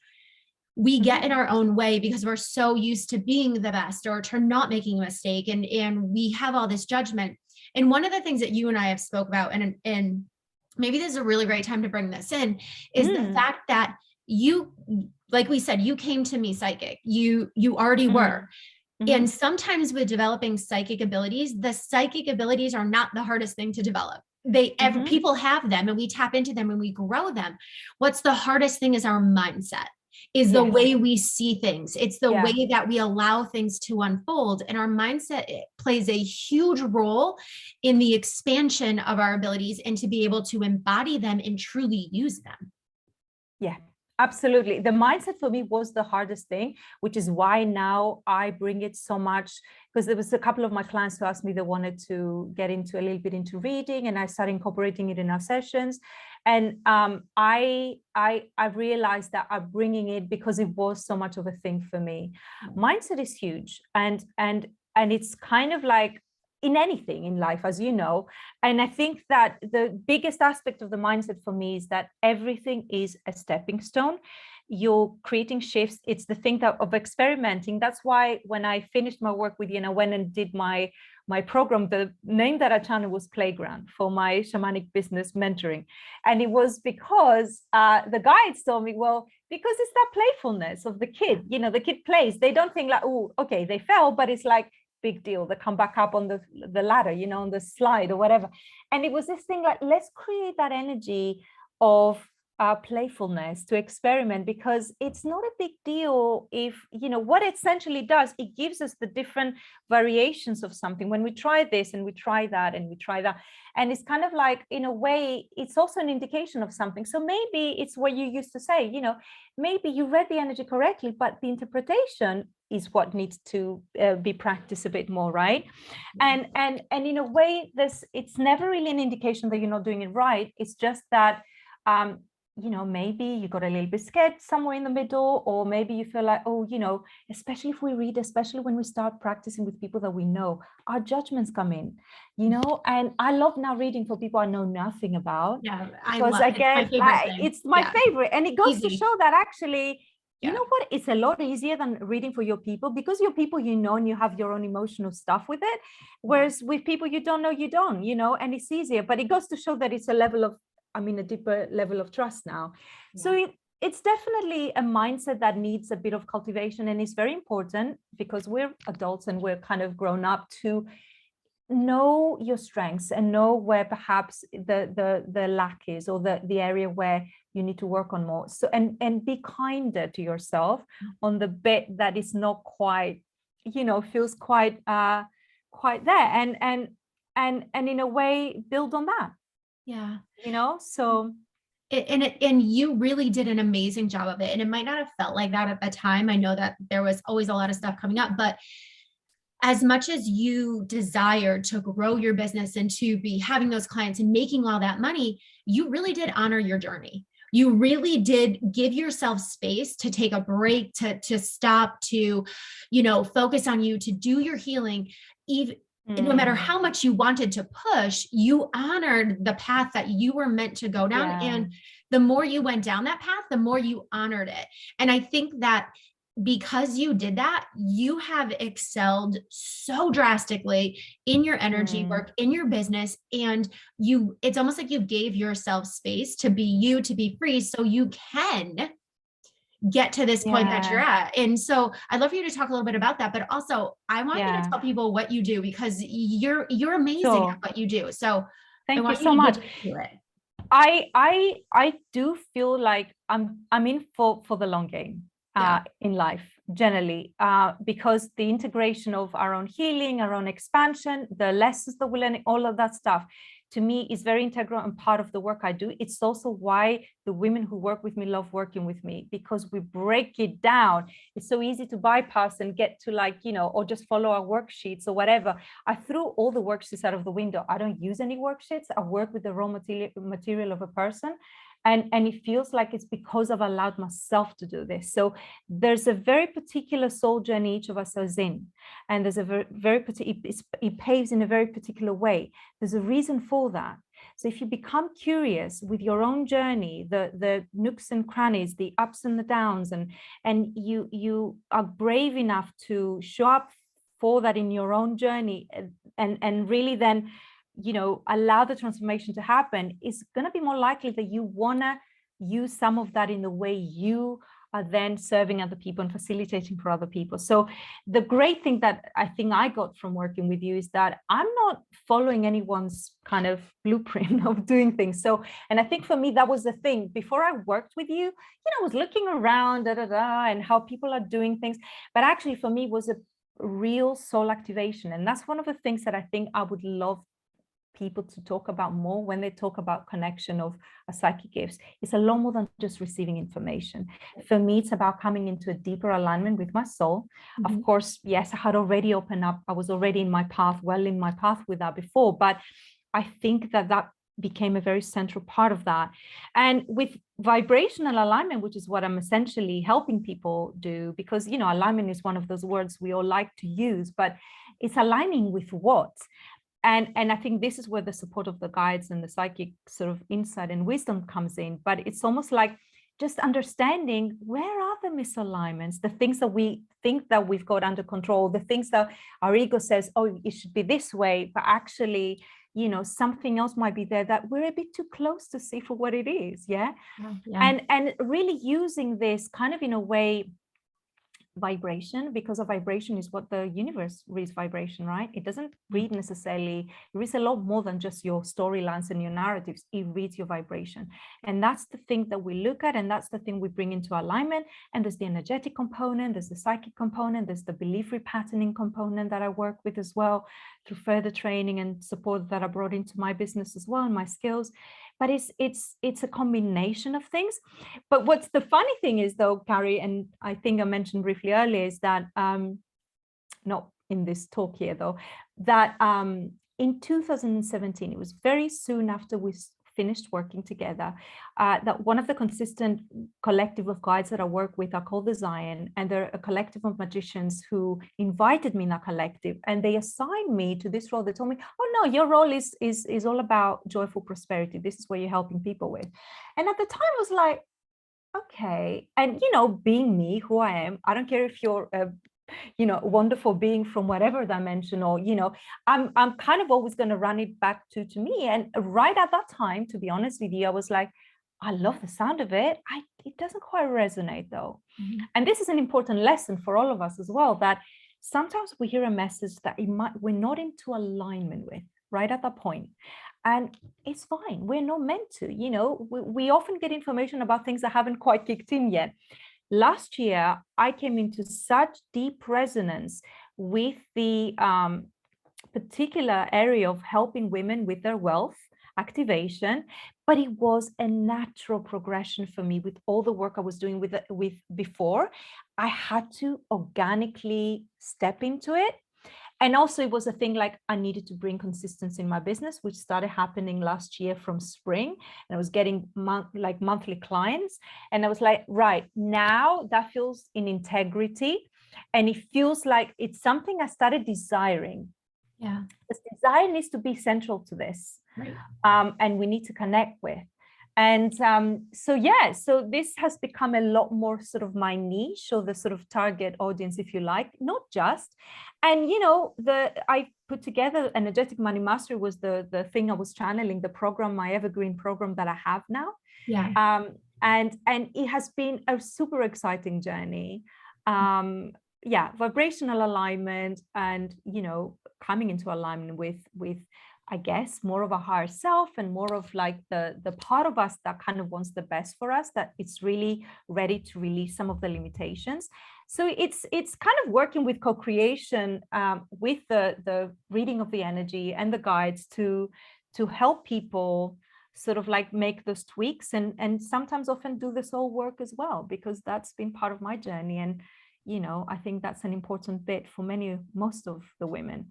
we get in our own way because we're so used to being the best or to not making a mistake. And we have all this judgment. And one of the things that you and I have spoke about, and maybe this is a really great time to bring this in, is the fact that you, like we said, you came to me psychic. You already were. And sometimes with developing psychic abilities, the psychic abilities are not the hardest thing to develop. People have them, and we tap into them and we grow them. What's the hardest thing is our mindset, is the way we see things. It's the way that we allow things to unfold. And our mindset plays a huge role in the expansion of our abilities and to be able to embody them and truly use them. Yeah. Absolutely. The mindset for me was the hardest thing, which is why now I bring it so much, because there was a couple of my clients who asked me they wanted to get into a little bit into reading, and I started incorporating it in our sessions. And I realized that I'm bringing it because it was so much of a thing for me. Mindset is huge, and it's kind of like in anything in life, as you know. And I think that the biggest aspect of the mindset for me is that everything is a stepping stone. You're creating shifts. It's the thing of experimenting. That's why when I finished my work with you and I went and did my program, the name that I channeled was Playground for my shamanic business mentoring. And it was because the guides told me, well, because it's that playfulness of the kid, the kid plays. They don't think like, oh, okay, they fell, but it's like, big deal, they come back up on the ladder, on the slide or whatever. And it was this thing like, let's create that energy of playfulness to experiment, because it's not a big deal if, what it essentially does, it gives us the different variations of something. When we try this and we try that and we try that, and it's kind of like, in a way, it's also an indication of something. So maybe it's what you used to say, maybe you read the energy correctly, but the interpretation is what needs to be practiced a bit more, right? And in a way, it's never really an indication that you're not doing it right. It's just that maybe you got a little bit scared somewhere in the middle, or maybe you feel like, oh, especially if we read, especially when we start practicing with people that we know, our judgments come in, and I love now reading for people I know nothing about. Yeah, Because it's my favorite thing. It's my favorite. And it goes to show that actually, you know what, it's a lot easier than reading for your people, because your people, and you have your own emotional stuff with it. Whereas with people you don't know, and it's easier. But it goes to show that it's a level of, a deeper level of trust now. Yeah. So it's definitely a mindset that needs a bit of cultivation, and it's very important because we're adults and we're kind of grown up to know your strengths and know where perhaps the lack is, or the area where you need to work on more. So and be kinder to yourself on the bit that is not quite, feels quite there, and in a way build on that. Yeah. So and you really did an amazing job of it. And it might not have felt like that at the time. I know that there was always a lot of stuff coming up, but as much as you desired to grow your business and to be having those clients and making all that money, you really did honor your journey. You really did give yourself space to take a break, to stop, to, focus on you, to do your healing. Even no matter how much you wanted to push, you honored the path that you were meant to go down. Yeah. And the more you went down that path, the more you honored it. And I think that because you did that, you have excelled so drastically in your energy work, in your business, and it's almost like you gave yourself space to be you, to be free, so you can get to this point that you're at. And so I'd love for you to talk a little bit about that, but also I want you to tell people what you do, because you're amazing at what you do. So thank you so much. I do feel like I'm in for the long game. In life generally, because the integration of our own healing, our own expansion, the lessons that we're learning, all of that stuff, to me is very integral and part of the work I do. It's also why the women who work with me love working with me, because we break it down. It's so easy to bypass and get to or just follow our worksheets or whatever. I threw all the worksheets out of the window. I don't use any worksheets. I work with the raw material of a person. And it feels like it's because I've allowed myself to do this. So there's a very particular soul journey each of us is in, and there's a very particular, it paves in a very particular way. There's a reason for that. So if you become curious with your own journey, the nooks and crannies, the ups and the downs, and you are brave enough to show up for that in your own journey, and really then allow the transformation to happen, is going to be more likely that you want to use some of that in the way you are then serving other people and facilitating for other people. So the great thing that I think I got from working with you is that I'm not following anyone's kind of blueprint of doing things. So, and I think for me, that was the thing. Before I worked with you, I was looking around, and how people are doing things. But actually for me, it was a real soul activation. And that's one of the things that I think I would love people to talk about more when they talk about connection of psychic gifts. It's a lot more than just receiving information. For me, it's about coming into a deeper alignment with my soul. Of course, yes, I had already opened up. I was already in my path with that before, but I think that became a very central part of that. And with vibrational alignment, which is what I'm essentially helping people do, because alignment is one of those words we all like to use, but it's aligning with what? And I think this is where the support of the guides and the psychic sort of insight and wisdom comes in. But it's almost like just understanding, where are the misalignments, the things that we think that we've got under control, the things that our ego says, oh, it should be this way, but actually, something else might be there that we're a bit too close to see for what it is. Yeah. And really using this kind of in a way, vibration, because a vibration is what the universe reads vibration, right? It doesn't read necessarily, it reads a lot more than just your storylines and your narratives. It reads your vibration. And that's the thing that we look at, and that's the thing we bring into alignment. And there's the energetic component, there's the psychic component, there's the belief repatterning component that I work with as well through further training and support that I brought into my business as well, and my skills. But it's a combination of things. But what's the funny thing is, though, Carrie, and I think I mentioned briefly earlier, is that not in this talk here, though, that in 2017, it was very soon after we finished working together, that one of the consistent collective of guides that I work with are called þRÖÞHÈ, and they're a collective of magicians who invited me in that collective, and they assigned me to this role. They told me, oh no, your role is all about joyful prosperity. This is what you're helping people with. And at the time I was like, okay. And, you know, being me, who I am, I don't care if you're a, you know, wonderful being from whatever dimension, or, you know, I'm kind of always going to run it back to me. And right at that time, to be honest with you, I was like, I love the sound of it. It doesn't quite resonate though. Mm-hmm. And this is an important lesson for all of us as well, that sometimes we hear a message that we're not into alignment with right at that point. And it's fine. We're not meant to, you know, we often get information about things that haven't quite kicked in yet. Last year, I came into such deep resonance with the particular area of helping women with their wealth activation, but it was a natural progression for me with all the work I was doing with before. I had to organically step into it. And also it was a thing like I needed to bring consistency in my business, which started happening last year from spring. And I was getting monthly clients. And I was like, right, now that feels in integrity. And it feels like it's something I started desiring. Yeah. This desire needs to be central to this. Right. And we need to connect with. And so this has become a lot more sort of my niche, or the sort of target audience, if you like, not just. And, you know, I put together Energetic Money Mastery was the thing I was channeling, the program, my evergreen program that I have now. Yeah. And it has been a super exciting journey. Vibrational alignment, and, you know, coming into alignment with I guess more of a higher self, and more of like the part of us that kind of wants the best for us, that it's really ready to release some of the limitations. So it's kind of working with co-creation with the reading of the energy and the guides to help people sort of like make those tweaks, and sometimes often do the soul work as well, because that's been part of my journey. And, you know, I think that's an important bit for most of the women.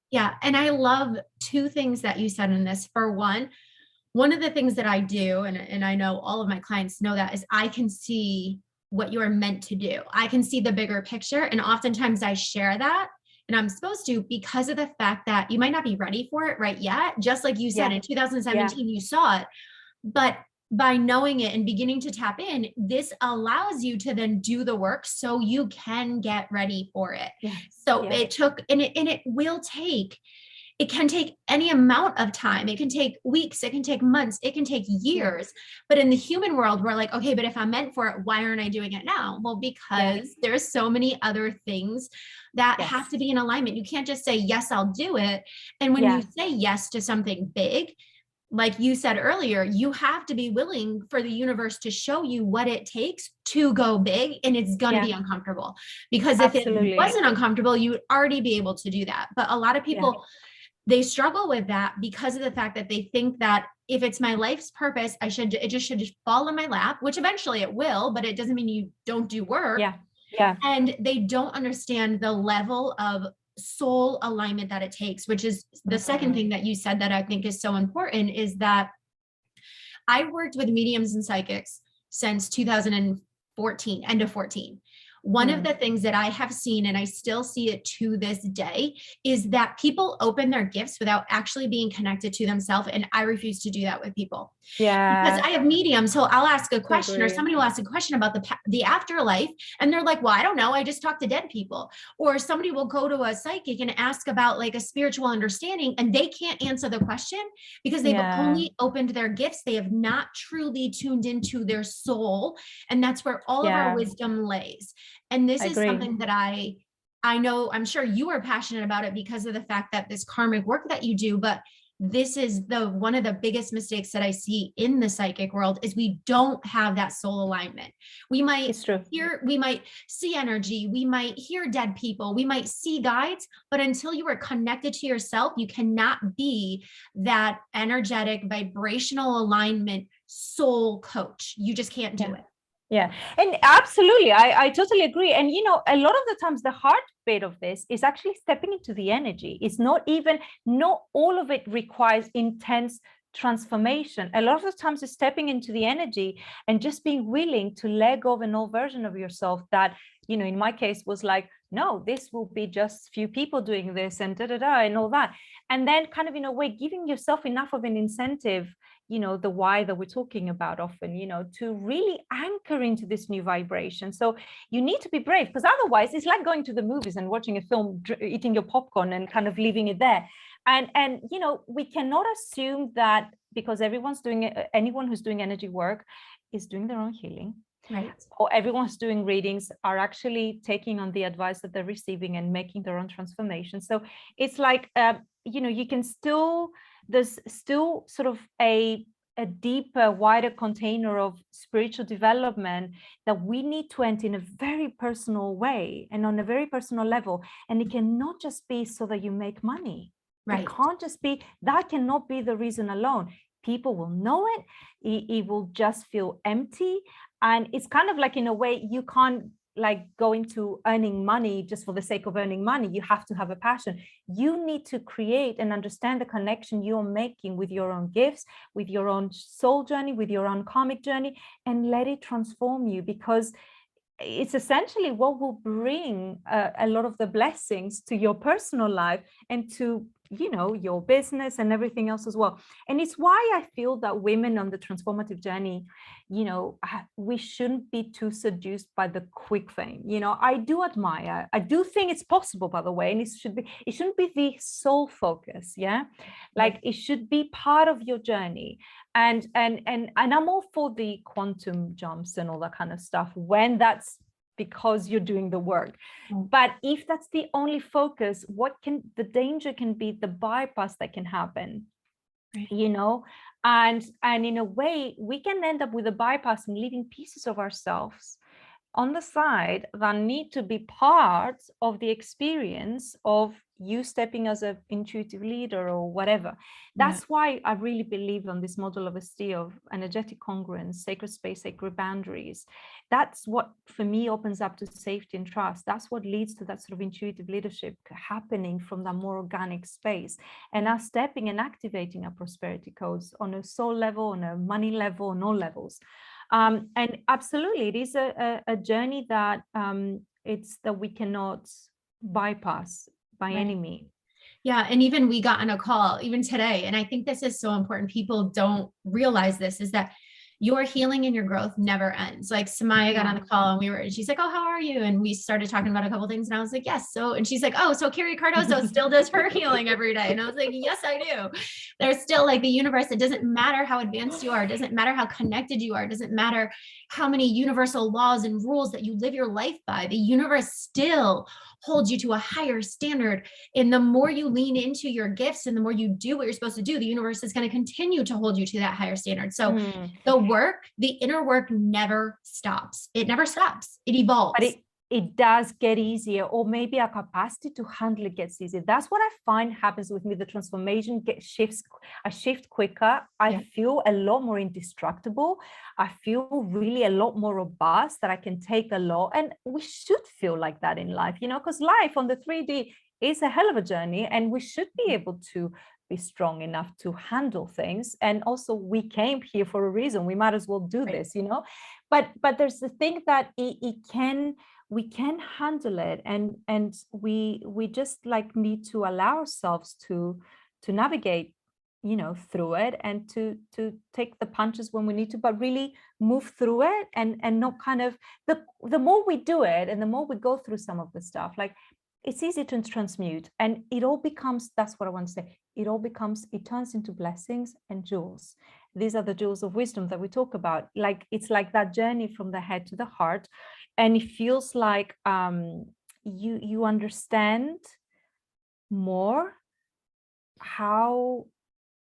Yeah. And I love two things that you said in this. For one of the things that I do, and I know all of my clients know that, is I can see what you are meant to do. I can see the bigger picture. And oftentimes I share that, and I'm supposed to, because of the fact that you might not be ready for it right yet. Just like you said, in 2017, you saw it, but by knowing it and beginning to tap in, this allows you to then do the work so you can get ready for it. It took, and it will take, it can take any amount of time. It can take weeks, it can take months, it can take years. But in the human world, we're like, okay, but if I'm meant for it, why aren't I doing it now? Well, because there's so many other things that have to be in alignment. You can't just say, yes, I'll do it. And when you say yes to something big, like you said earlier, you have to be willing for the universe to show you what it takes to go big, and it's going to be uncomfortable, because if it wasn't uncomfortable, you would already be able to do that. But a lot of people, they struggle with that because of the fact that they think that if it's my life's purpose, it should just fall in my lap, which eventually it will, but it doesn't mean you don't do work. And they don't understand the level of soul alignment that it takes, which is the second thing that you said that I think is so important, is that I worked with mediums and psychics since 2014, end of 14. One of the things that I have seen, and I still see it to this day, is that people open their gifts without actually being connected to themselves. And I refuse to do that with people. Because I have mediums. So I'll ask a question, or somebody will ask a question about the afterlife. And they're like, well, I don't know. I just talk to dead people. Or somebody will go to a psychic and ask about like a spiritual understanding, and they can't answer the question because they've only opened their gifts. They have not truly tuned into their soul. And that's where all of our wisdom lays. And this is something that I know, I'm sure you are passionate about it because of the fact that this karmic work that you do, but this is one of the biggest mistakes that I see in the psychic world, is we don't have that soul alignment. We might see energy, we might hear dead people, we might see guides, but until you are connected to yourself, you cannot be that energetic, vibrational alignment soul coach. You just can't do it. Yeah, and absolutely, I totally agree. And a lot of the times the hard bit of this is actually stepping into the energy. It's not all of it requires intense transformation. A lot of the times it's stepping into the energy and just being willing to let go of an old version of yourself that, in my case was like, no, this will be just few people doing this and and all that. And then kind of in a way, giving yourself enough of an incentive, the why that we're talking about often, to really anchor into this new vibration. So you need to be brave, because otherwise it's like going to the movies and watching a film, eating your popcorn and kind of leaving it there. And we cannot assume that because everyone's doing it, anyone who's doing energy work is doing their own healing. Right. Or everyone's doing readings are actually taking on the advice that they're receiving and making their own transformation. So it's like, you can still, there's still sort of a deeper, wider container of spiritual development that we need to enter in a very personal way and on a very personal level. And it cannot just be so that you make money. Right. It can't just be, that cannot be the reason alone. People will know it. It will just feel empty. And it's kind of like, in a way, you can't like go into earning money just for the sake of earning money. You have to have a passion. You need to create and understand the connection you're making with your own gifts, with your own soul journey, with your own karmic journey, and let it transform you, because it's essentially what will bring a lot of the blessings to your personal life and to your business and everything else as well. And it's why I feel that women on the transformative journey, we shouldn't be too seduced by the quick fame. I do admire, I do think it's possible, by the way, and it shouldn't be the sole focus. Yeah, like it should be part of your journey. And I'm all for the quantum jumps and all that kind of stuff when that's because you're doing the work. But if that's the only focus, the danger can be the bypass that can happen, and in a way we can end up with a bypass and leaving pieces of ourselves on the side that need to be part of the experience of you stepping as an intuitive leader or whatever. That's why I really believe on this model of ST, of energetic congruence, sacred space, sacred boundaries. That's what, for me, opens up to safety and trust. That's what leads to that sort of intuitive leadership happening from that more organic space. And us stepping and activating our prosperity codes on a soul level, on a money level, on all levels. And absolutely, it is a journey that it's that we cannot bypass by any means. Yeah. And even we got on a call even today, and I think this is so important. People don't realize this, is that your healing and your growth never ends. Like Samaya got on the call and she's like, oh, how are you? And we started talking about a couple of things, and I was like, yes. So, and she's like, oh, so Carrie Cardozo still does her healing every day. And I was like, yes, I do. There's still like the universe. It doesn't matter how advanced you are. It doesn't matter how connected you are. It doesn't matter how many universal laws and rules that you live your life by. The universe still holds you to a higher standard. And the more you lean into your gifts and the more you do what you're supposed to do, the universe is going to continue to hold you to that higher standard. So the work, the inner work never stops. It never stops. It evolves. But it does get easier, or maybe our capacity to handle it gets easier. That's what I find happens with me. The transformation I shift quicker. I feel a lot more indestructible. I feel really a lot more robust, that I can take a lot. And we should feel like that in life, because life on the 3D is a hell of a journey, and we should be able to be strong enough to handle things. And also, we came here for a reason. We might as well do this, But there's the thing that we can handle it, and we just like need to allow ourselves to navigate through it, and to take the punches when we need to, but really move through it, and not kind of the more we do it and the more we go through some of the stuff, like it's easy to transmute, and it all becomes, that's what I want to say, it turns into blessings and jewels. These are the jewels of wisdom that we talk about. Like, it's like that journey from the head to the heart. And it feels like you understand more how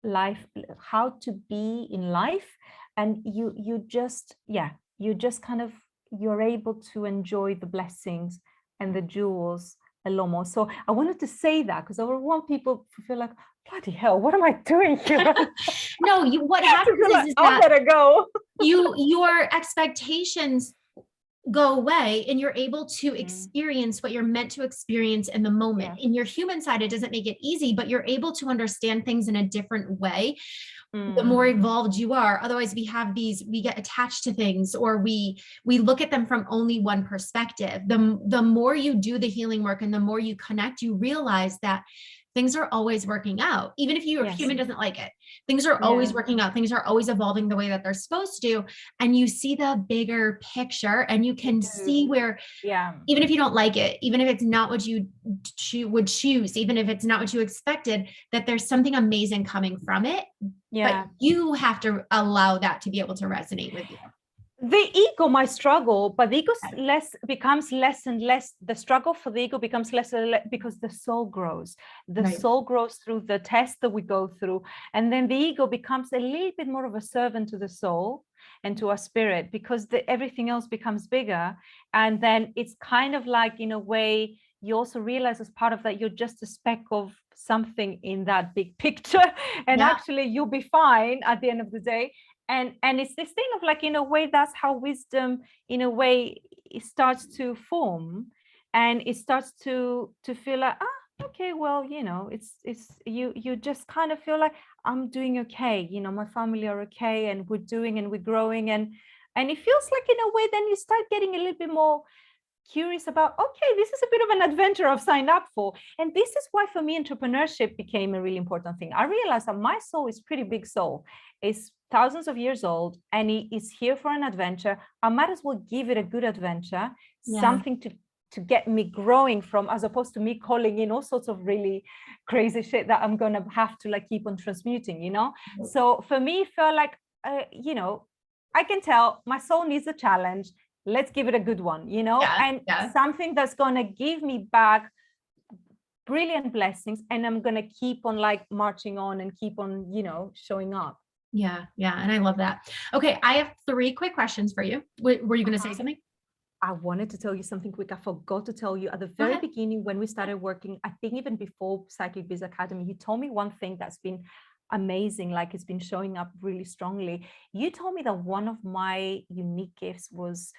to be in life. And you're able to enjoy the blessings and the jewels a lot more. So I wanted to say that because I would want people to feel like, bloody hell, what am I doing here? No, what happens is I better go. your expectations go away and you're able to experience what you're meant to experience in the moment. In your human side, it doesn't make it easy, but you're able to understand things in a different way. The more evolved you are. Otherwise, we get attached to things, or we look at them from only one perspective. The more you do the healing work and the more you connect, you realize that things are always working out. Even if your human doesn't like it, things are always working out. Things are always evolving the way that they're supposed to. And you see the bigger picture, and you can see where, even if you don't like it, even if it's not what you would choose, even if it's not what you expected, that there's something amazing coming from it. But you have to allow that to be able to resonate with you. The ego might struggle, but the ego becomes less and less. The struggle for the ego becomes less and less because the soul grows. The soul grows through the test that we go through. And then the ego becomes a little bit more of a servant to the soul and to our spirit, because everything else becomes bigger. And then it's kind of like, in a way, you also realize as part of that, you're just a speck of something in that big picture. And actually you'll be fine at the end of the day. And it's this thing of like, in a way, that's how wisdom, in a way, it starts to form, and it starts to feel like, okay, well, it's you just kind of feel like, I'm doing okay, my family are okay, and we're doing and we're growing, and it feels like, in a way, then you start getting a little bit more curious about, okay, this is a bit of an adventure I've signed up for. And this is why, for me, entrepreneurship became a really important thing. I realized that my soul is pretty big soul. It's thousands of years old, and it is here for an adventure. I might as well give it a good adventure, something to get me growing from, as opposed to me calling in all sorts of really crazy shit that I'm going to have to like keep on transmuting, So for me, it felt like, I can tell my soul needs a challenge. Let's give it a good one, something that's going to give me back brilliant blessings, and I'm going to keep on like marching on and keep on, showing up. Yeah. And I love that. Okay. I have 3 quick questions for you. Were you going to say something? I wanted to tell you something quick. I forgot to tell you at the very beginning, when we started working, I think even before Psychic Biz Academy, you told me one thing that's been amazing, like it's been showing up really strongly. You told me that one of my unique gifts was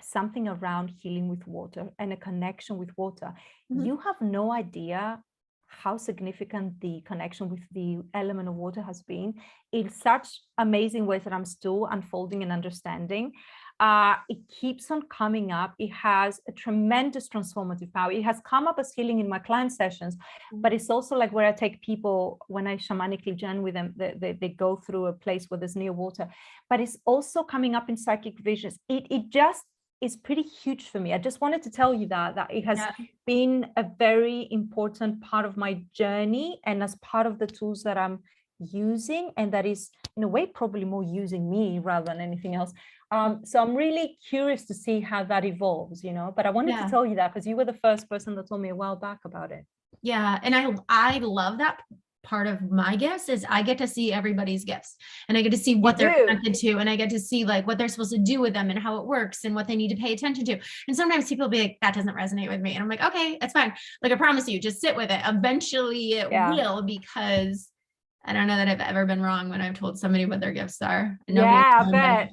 something around healing with water and a connection with water. You have no idea how significant the connection with the element of water has been in such amazing ways that I'm still unfolding and understanding. It keeps on coming up. It has a tremendous transformative power. It has come up as healing in my client sessions, but it's also like where I take people, when I shamanically journey with them, they go through a place where there's near water, but it's also coming up in psychic visions. It just is pretty huge for me. I just wanted to tell you that it has been a very important part of my journey, and as part of the tools that I'm using, and that is in a way probably more using me rather than anything else. So I'm really curious to see how that evolves, but I wanted to tell you that because you were the first person that told me a while back about it. Yeah. And I love that part of my gifts is I get to see everybody's gifts, and I get to see what they're connected to, and I get to see like what they're supposed to do with them and how it works and what they need to pay attention to. And sometimes people be like, that doesn't resonate with me. And I'm like, okay, that's fine. Like, I promise you, just sit with it. Eventually it will, because I don't know that I've ever been wrong when I've told somebody what their gifts are. I bet.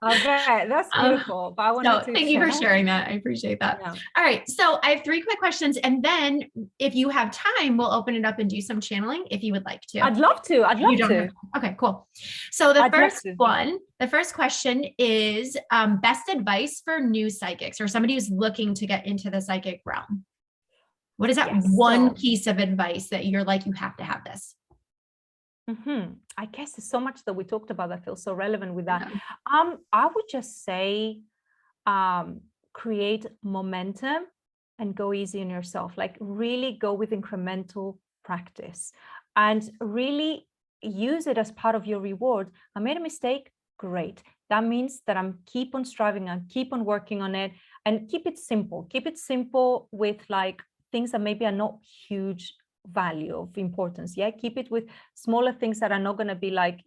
I bet. That's beautiful. But I wanted to thank you for sharing that. I appreciate that. Yeah. All right. So I have 3 quick questions, and then if you have time, we'll open it up and do some channeling if you would like to. I'd love to. Okay, cool. So the first question is best advice for new psychics or somebody who's looking to get into the psychic realm. What is that one piece of advice that you're like, you have to have this? I guess there's so much that we talked about that feels so relevant with that. I would just say create momentum and go easy on yourself. Like, really go with incremental practice and really use it as part of your reward. I made a mistake. Great. That means that I'm keep on striving and keep on working on it, and keep it simple. Keep it simple with like things that maybe are not huge value of importance. Keep it with smaller things that are not going to be like,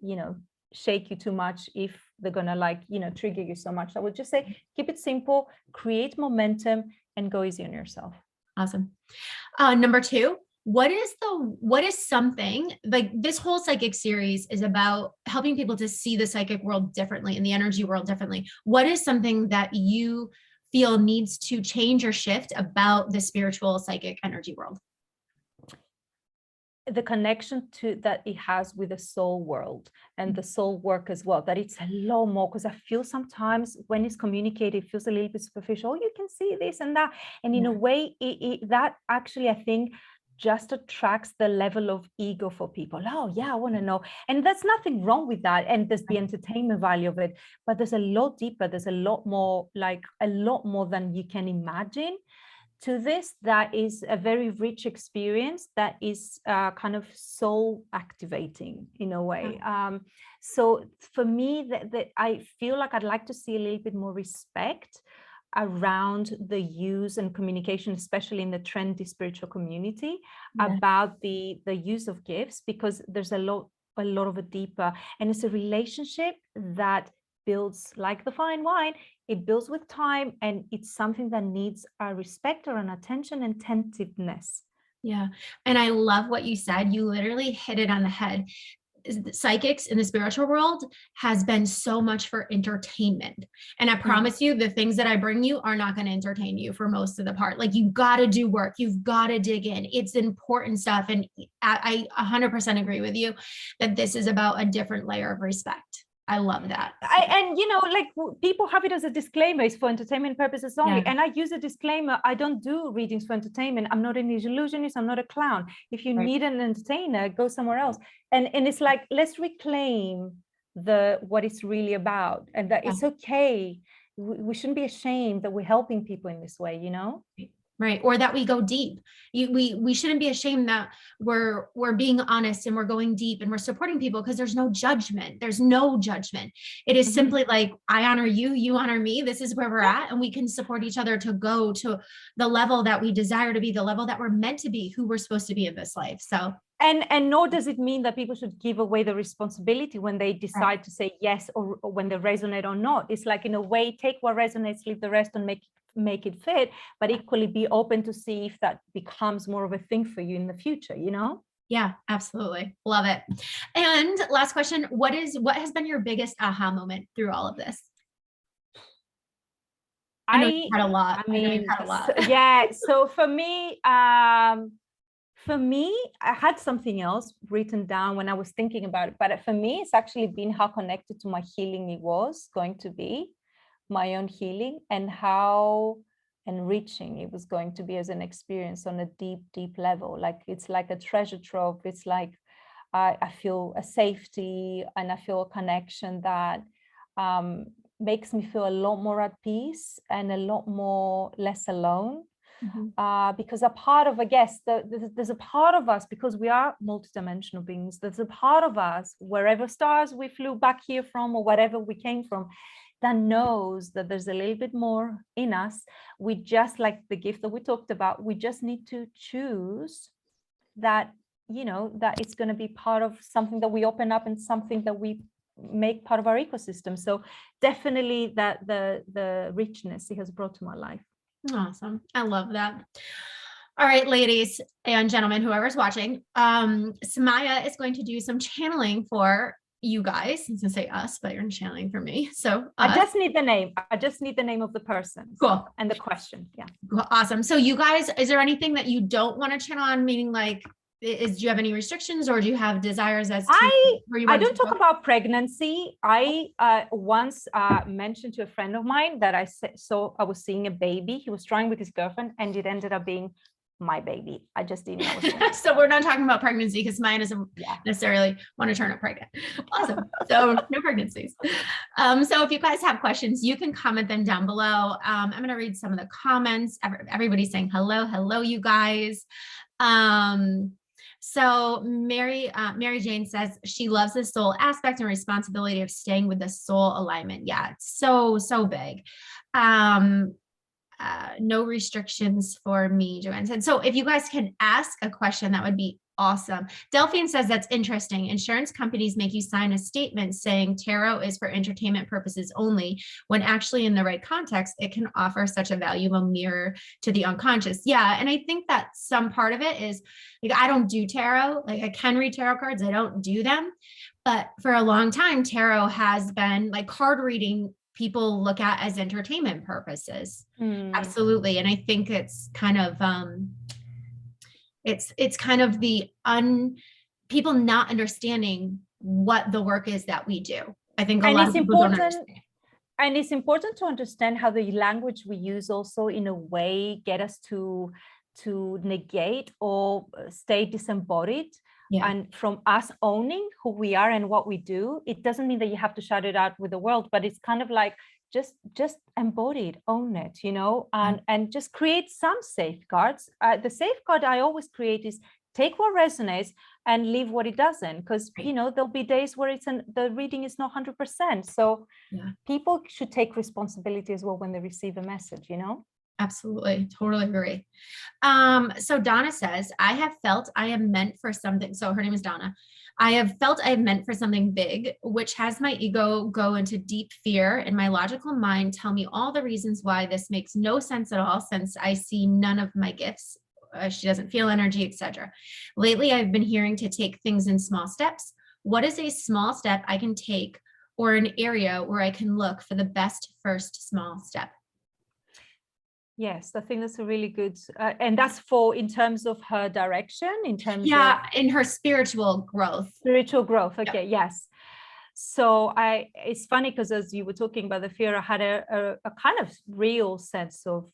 shake you too much if they're going to like, trigger you so much. I would just say keep it simple, create momentum, and go easy on yourself. Awesome. Number 2, what is something, like this whole psychic series is about helping people to see the psychic world differently and the energy world differently. What is something that you feel needs to change or shift about the spiritual psychic energy world? The connection to that it has with the soul world and the soul work as well, that it's a lot more, because I feel sometimes when it's communicated, it feels a little bit superficial. Oh, you can see this and that. And in a way, that actually, I think, just attracts the level of ego for people. Oh, yeah, I want to know. And there's nothing wrong with that. And there's the entertainment value of it. But there's a lot deeper. There's a lot more, like a lot more than you can imagine to this. That is a very rich experience that is kind of soul activating in a way. So for me, that I feel like I'd like to see a little bit more respect around the use and communication, especially in the trendy spiritual community, about the use of gifts, because there's a lot of a deeper, and it's a relationship that builds like the fine wine. It builds with time, and it's something that needs a respect or an attention and attentiveness. Yeah. And I love what you said. You literally hit it on the head. Psychics in the spiritual world has been so much for entertainment. And I promise you, the things that I bring you are not going to entertain you for most of the part. Like, you've got to do work. You've got to dig in. It's important stuff. And I 100% agree with you that this is about a different layer of respect. I love that. And you know, like, people have it as a disclaimer, it's for entertainment purposes only. And I use a disclaimer. I don't do readings for entertainment. I'm not an illusionist. I'm not a clown. If you need an entertainer, go somewhere else. And it's like, let's reclaim what it's really about, and that it's okay. We shouldn't be ashamed that we're helping people in this way, you know? Right. Or that we go deep. We shouldn't be ashamed that we're being honest and we're going deep and we're supporting people, because there's no judgment. There's no judgment. It is simply like, I honor you, you honor me. This is where we're at. And we can support each other to go to the level that we desire to be, the level that we're meant to be, who we're supposed to be in this life. So, and nor does it mean that people should give away the responsibility when they decide to say yes, or when they resonate or not. It's like, in a way, take what resonates, leave the rest, and make it fit, but equally be open to see if that becomes more of a thing for you in the future, you know? Yeah, absolutely. Love it. And last question, what has been your biggest aha moment through all of this? I know you've had a lot. So for me, I had something else written down when I was thinking about it, but for me, it's actually been how connected to my healing it was going to be, my own healing, and how enriching it was going to be as an experience on a deep level. Like, it's like a treasure trove. It's like I feel a safety, and I feel a connection that makes me feel a lot more at peace and a lot more less alone. Because a part of, I guess, there's a part of us, because we are multidimensional beings, there's a part of us, wherever stars we flew back here from, or whatever we came from, that knows that there's a little bit more in us. We just, like the gift that we talked about, we just need to choose that, you know, that it's going to be part of something that we open up and something that we make part of our ecosystem. So definitely that the richness it has brought to my life. Awesome. I love that. All right, ladies and gentlemen, whoever's watching, Samaya is going to do some channeling for you guys. I was gonna say us, but you're channeling for me. So I just need the name. I just need the name of the person. Cool. And the question. Yeah. Awesome. So you guys, is there anything that you don't want to channel on? Meaning, like, do you have any restrictions, or do you have desires as to I don't talk about pregnancy. I once mentioned to a friend of mine that I was seeing a baby. He was trying with his girlfriend, and it ended up being my baby. I just didn't know. So we're not talking about pregnancy, because mine doesn't necessarily want to turn up pregnant. Awesome. So no pregnancies. So if you guys have questions, you can comment them down below. I'm going to read some of the comments. Everybody's saying hello, you guys. So Mary Jane says she loves the soul aspect and responsibility of staying with the soul alignment. Yeah, it's so big. No restrictions for me, Joanne said. So if you guys can ask a question, that would be Awesome. Delphine says that's interesting. Insurance companies make you sign a statement saying tarot is for entertainment purposes only, when actually in the right context, it can offer such a valuable mirror to the unconscious. Yeah. And I think that some part of it is like, I don't do tarot. Like I can read tarot cards. I don't do them. But for a long time, tarot has been like card reading people look at as entertainment purposes. Absolutely. And I think it's kind of, it's kind of the people not understanding what the work is that we do. I think a lot of people don't understand. And it's important to understand how the language we use also in a way get us to negate or stay disembodied. Yeah. And from us owning who we are and what we do, it doesn't mean that you have to shout it out with the world, but it's kind of like just embody it, own it, you know, and just create some safeguards. The safeguard I always create is take what resonates and leave what it doesn't, because you know there'll be days where the reading is not 100%. So people should take responsibility as well when they receive a message, you know. Absolutely. Totally agree. So Donna says, I have felt I am meant for something. So her name is Donna. I have felt I am meant for something big, which has my ego go into deep fear and my logical mind tell me all the reasons why this makes no sense at all, since I see none of my gifts. She doesn't feel energy, etc. Lately, I've been hearing to take things in small steps. What is a small step I can take, or an area where I can look for the best first small step? Yes, I think that's a really good, and that's for in terms of her direction, in terms of in her spiritual growth. Spiritual growth. Okay, yes. So it's funny because as you were talking about the fear, I had a kind of real sense of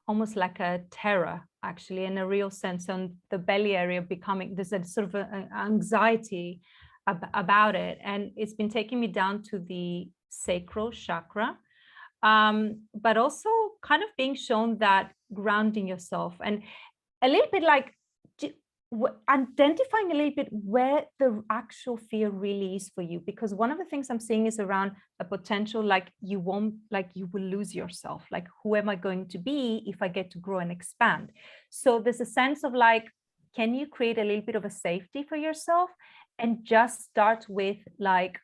almost like a terror, actually, and a real sense on the belly area becoming, there's a sort of an anxiety about it, and it's been taking me down to the sacral chakra. But also kind of being shown that grounding yourself and a little bit like identifying a little bit where the actual fear really is for you, because one of the things I'm seeing is around a potential like you will lose yourself, like who am I going to be if I get to grow and expand? So there's a sense of like, can you create a little bit of a safety for yourself and just start with like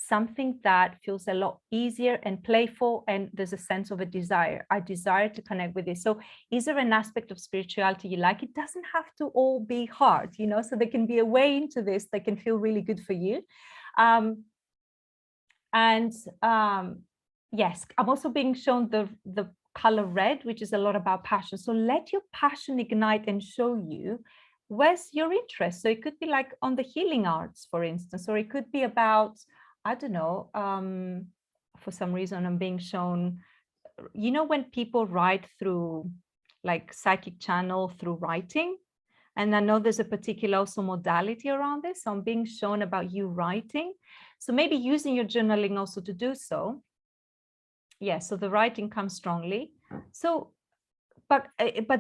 something that feels a lot easier and playful, and there's a sense of a desire. I desire to connect with this. So is there an aspect of spirituality you like? It doesn't have to all be hard, you know, so there can be a way into this that can feel really good for you. Yes, I'm also being shown the color red, which is a lot about passion. So let your passion ignite and show you where's your interest. So it could be like on the healing arts, for instance, or it could be about, I don't know, for some reason I'm being shown, you know, when people write through like psychic channel through writing, and I know there's a particular also modality around this. So I'm being shown about you writing. So maybe using your journaling also to do so. Yeah, so the writing comes strongly. So, but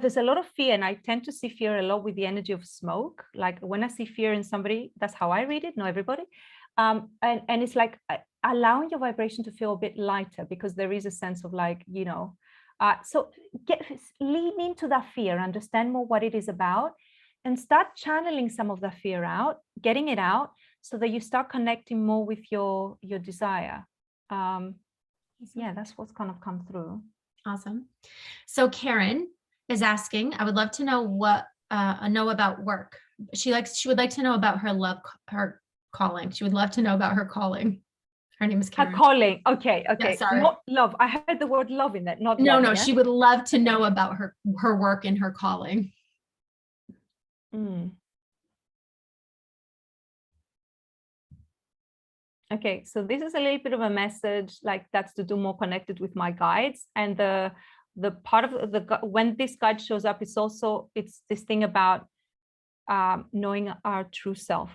there's a lot of fear, and I tend to see fear a lot with the energy of smoke. Like when I see fear in somebody, that's how I read it, not everybody. And it's like allowing your vibration to feel a bit lighter, because there is a sense of like, you know, so lean into that fear, understand more what it is about, and start channeling some of the fear out, getting it out, so that you start connecting more with your desire. Yeah, that's what's kind of come through. Awesome. So Karen is asking, I would love to know know about work. She would like to know about her calling. She would love to know about her calling. Her name is Karen. Her calling. Okay. Yeah, sorry. Not love. I heard the word love in that. Not no, love, no. Yeah? She would love to know about her work and her calling. Okay, so this is a little bit of a message like that's to do more connected with my guides, and the part of when this guide shows up, it's this thing about knowing our true self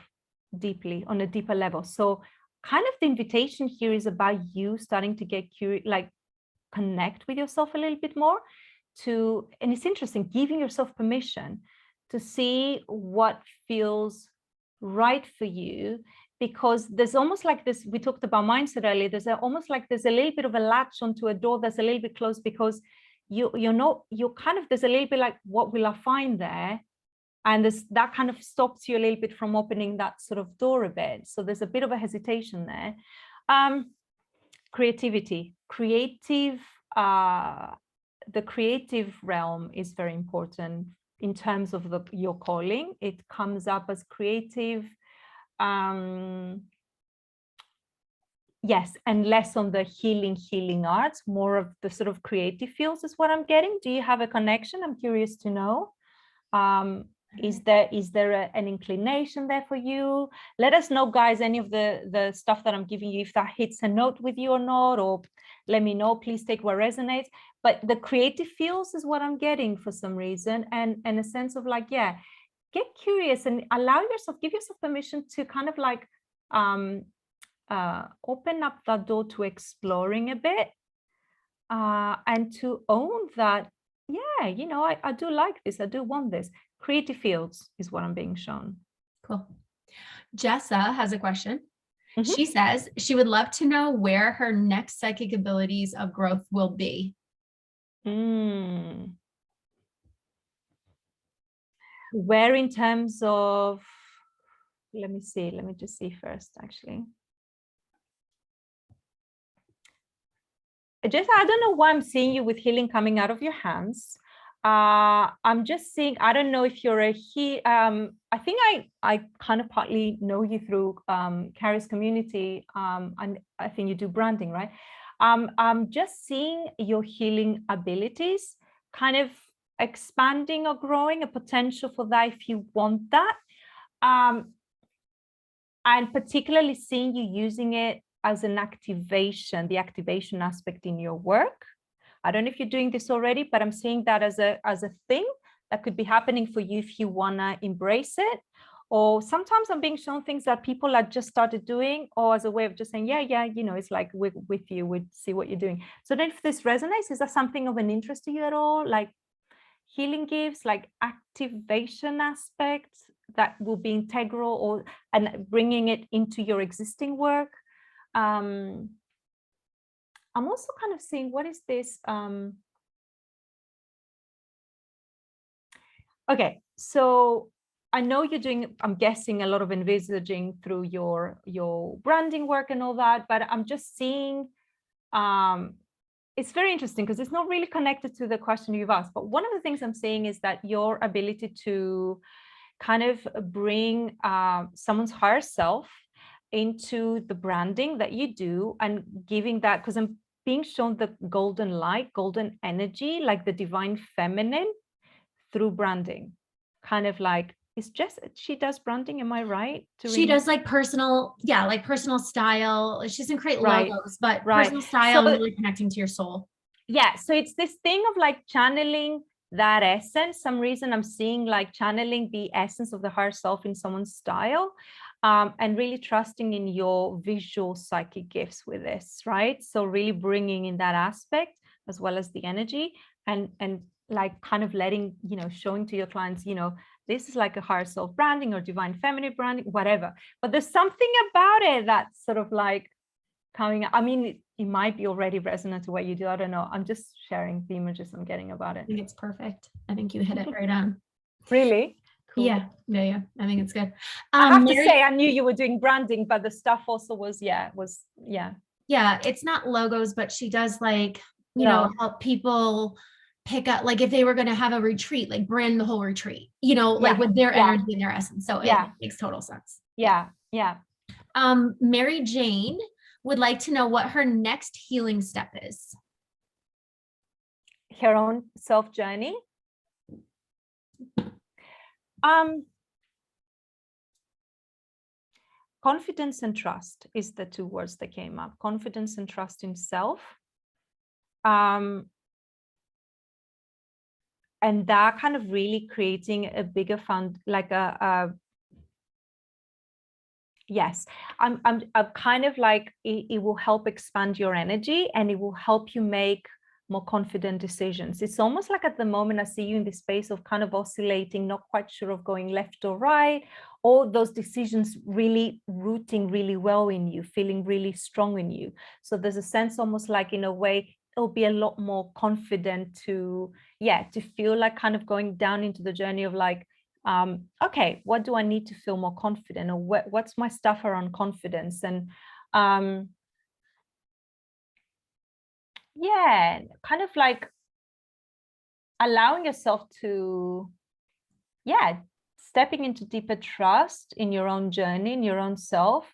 deeply on a deeper level. So kind of the invitation here is about you starting to get curious, like connect with yourself a little bit more, and it's interesting, giving yourself permission to see what feels right for you, because there's almost like this, we talked about mindset earlier, there's almost like there's a little bit of a latch onto a door that's a little bit closed, because you're kind of, there's a little bit like, what will I find there? And that kind of stops you a little bit from opening that sort of door a bit. So there's a bit of a hesitation there. Creativity, the creative realm is very important in terms of your calling. It comes up as creative. Yes, and less on the healing arts, more of the sort of creative fields is what I'm getting. Do you have a connection? I'm curious to know. Is there an inclination there for you? Let us know, guys, any of the stuff that I'm giving you, if that hits a note with you or not, or let me know. Please take what resonates. But the creative fields is what I'm getting for some reason, and a sense of like, yeah, get curious and allow yourself, give yourself permission to kind of like open up that door to exploring a bit, and to own that, yeah, you know, I do like this, I do want this. Creative fields is what I'm being shown. Cool. Jessa has a question. She says she would love to know where her next psychic abilities of growth will be. Where in terms of, let me just see first, actually. Jess, I don't know why I'm seeing you with healing coming out of your hands. I'm just seeing, I don't know if you're I think I kind of partly know you through Carrie's community, and I think you do branding, right? I'm just seeing your healing abilities kind of expanding or growing, a potential for that if you want that. And particularly seeing you using it as an activation, the activation aspect in your work. I don't know if you're doing this already, but I'm seeing that as a thing that could be happening for you if you want to embrace it. Or sometimes I'm being shown things that people have just started doing, or as a way of just saying, yeah, you know, it's like with you, we see what you're doing. So then if this resonates, is that something of an interest to you at all? Like healing gifts, like activation aspects that will be integral, or and bringing it into your existing work. I'm also kind of seeing, what is this? Okay, so I know you're doing, I'm guessing, a lot of envisaging through your branding work and all that, but I'm just seeing, it's very interesting because it's not really connected to the question you've asked, but one of the things I'm seeing is that your ability to kind of bring someone's higher self into the branding that you do, and giving that, because I'm being shown the golden light, golden energy, like the divine feminine through branding, kind of like, it's just, she does branding, am I right? She does like personal, yeah, like personal style. She doesn't create logos, but personal style, and really connecting to your soul. Yeah, so it's this thing of like channeling that essence. Some reason I'm seeing like channeling the essence of the higher self in someone's style, and really trusting in your visual psychic gifts with this, right? So really bringing in that aspect as well as the energy, and like kind of letting, you know, showing to your clients, you know, this is like a higher self branding or divine feminine branding, whatever. But there's something about it that's sort of like coming. I mean, it might be already resonant to what you do. I don't know. I'm just sharing the images I'm getting about it. I think it's perfect. I think you hit it right on. Really? Cool. Yeah. I think it's good. I have to say, I knew you were doing branding, but the stuff also was. Yeah, it's not logos, but she does like, you know, help people pick up, like if they were going to have a retreat, like brand the whole retreat, you know, like with their energy and their essence. So it makes total sense. Yeah. Mary Jane would like to know what her next healing step is. Her own self journey. Confidence and trust is the two words that came up. Confidence and trust in self. And that kind of really creating a bigger fund, like yes, I'm kind of like, it will help expand your energy, and it will help you make more confident decisions. It's almost like at the moment I see you in this space of kind of oscillating, not quite sure of going left or right, or those decisions really rooting really well in you, feeling really strong in you. So there's a sense almost like, in a way, it'll be a lot more confident to feel like kind of going down into the journey of like Okay, what do I need to feel more confident, or what's my stuff around confidence? And yeah, kind of like allowing yourself to, yeah, stepping into deeper trust in your own journey, in your own self,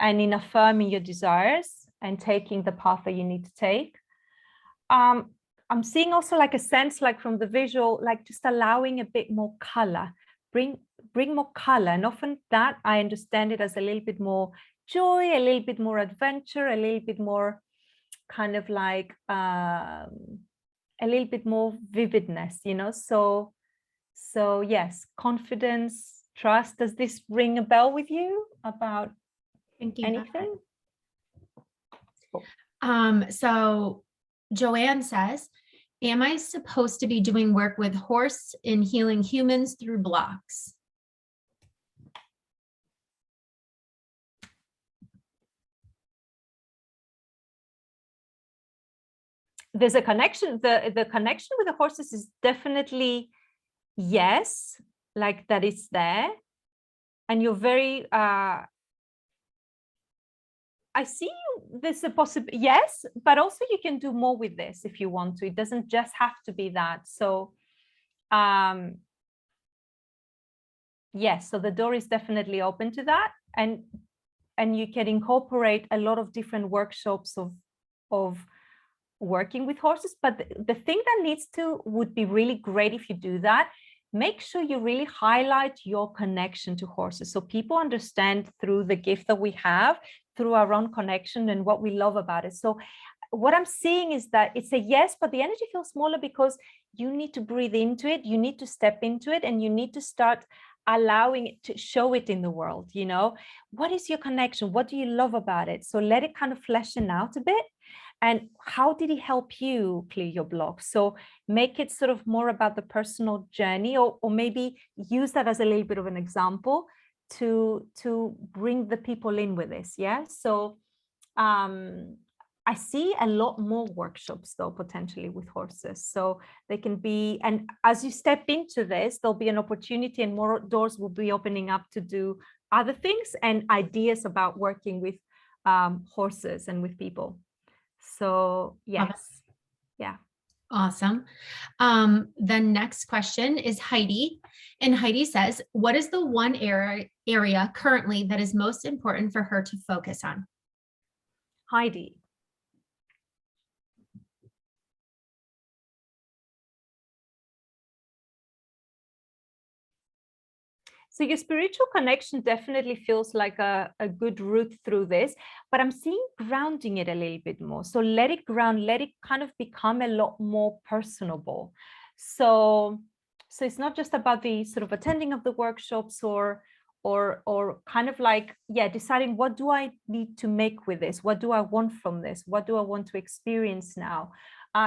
and in affirming your desires and taking the path that you need to take. I'm seeing also like a sense, like from the visual, like just allowing a bit more color, bring more color. And often that I understand it as a little bit more joy, a little bit more adventure, a little bit more kind of like a little bit more vividness, you know? So yes, confidence, trust. Does this ring a bell with you about anything? So Joanne says, am I supposed to be doing work with horse in healing humans through blocks? There's a connection. The connection with the horses is definitely yes, like that it's there. And you're very I see there's a possibility, yes, but also you can do more with this if you want to. It doesn't just have to be that. So yes, so the door is definitely open to that, and you can incorporate a lot of different workshops of working with horses. But the thing that would be really great if you do that, make sure you really highlight your connection to horses, so people understand through the gift that we have, through our own connection and what we love about it. So what I'm seeing is that it's a yes, but the energy feels smaller because you need to breathe into it, you need to step into it, and you need to start allowing it to show it in the world. You know, what is your connection? What do you love about it? So let it kind of flesh it out a bit. And how did he help you clear your block? So make it sort of more about the personal journey, or maybe use that as a little bit of an example to bring the people in with this. Yeah. So I see a lot more workshops though, potentially with horses. So they can be, and as you step into this, there'll be an opportunity and more doors will be opening up to do other things and ideas about working with horses and with people. So yes. Yeah. Awesome. The next question is Heidi. And Heidi says, what is the one area currently that is most important for her to focus on? Heidi. So your spiritual connection definitely feels like a good route through this, but I'm seeing grounding it a little bit more. So let it ground, let it kind of become a lot more personable. So it's not just about the sort of attending of the workshops or kind of like, yeah, deciding what do I need to make with this? What do I want from this? What do I want to experience now?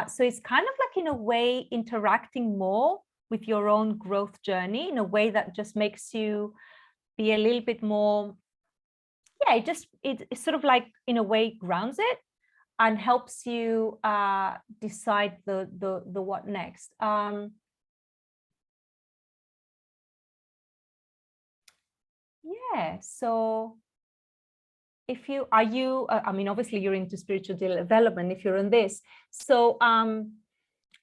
So it's kind of like, in a way, interacting more with your own growth journey in a way that just makes you be a little bit more, yeah, it sort of like, in a way, grounds it and helps you decide the what next. Yeah, so if you are you I mean, obviously you're into spiritual development if you're in this. So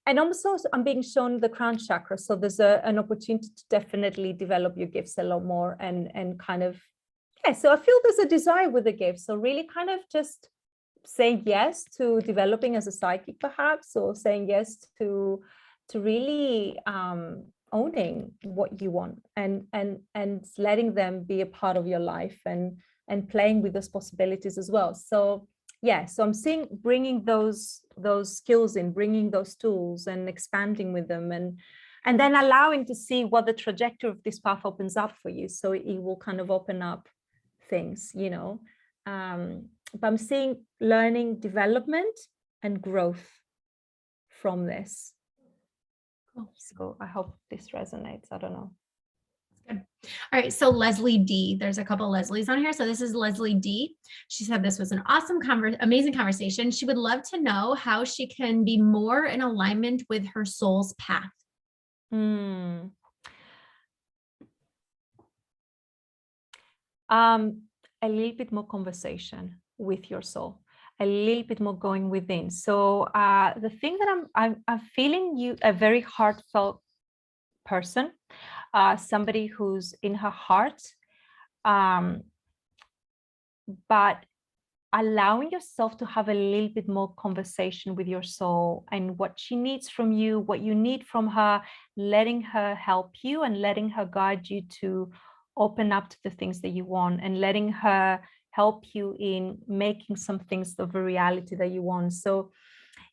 and also I'm being shown the crown chakra. So there's an opportunity to definitely develop your gifts a lot more and kind of, yeah, so I feel there's a desire with the gifts. So really kind of just saying yes to developing as a psychic perhaps, or saying yes to really owning what you want and letting them be a part of your life and playing with those possibilities as well. So yeah, so I'm seeing bringing those skills in, bringing those tools and expanding with them, and then allowing to see what the trajectory of this path opens up for you. So it will kind of open up things, you know. But I'm seeing learning, development, and growth from this. Cool. So I hope this resonates. I don't know. Good. All right. So Leslie D, there's a couple Leslies on here. So this is Leslie D. She said this was an awesome amazing conversation. She would love to know how she can be more in alignment with her soul's path. A little bit more conversation with your soul, a little bit more going within. So the thing that I'm feeling you a very heartfelt person, somebody who's in her heart, but allowing yourself to have a little bit more conversation with your soul and what she needs from you, what you need from her, letting her help you and letting her guide you to open up to the things that you want, and letting her help you in making some things of a reality that you want. So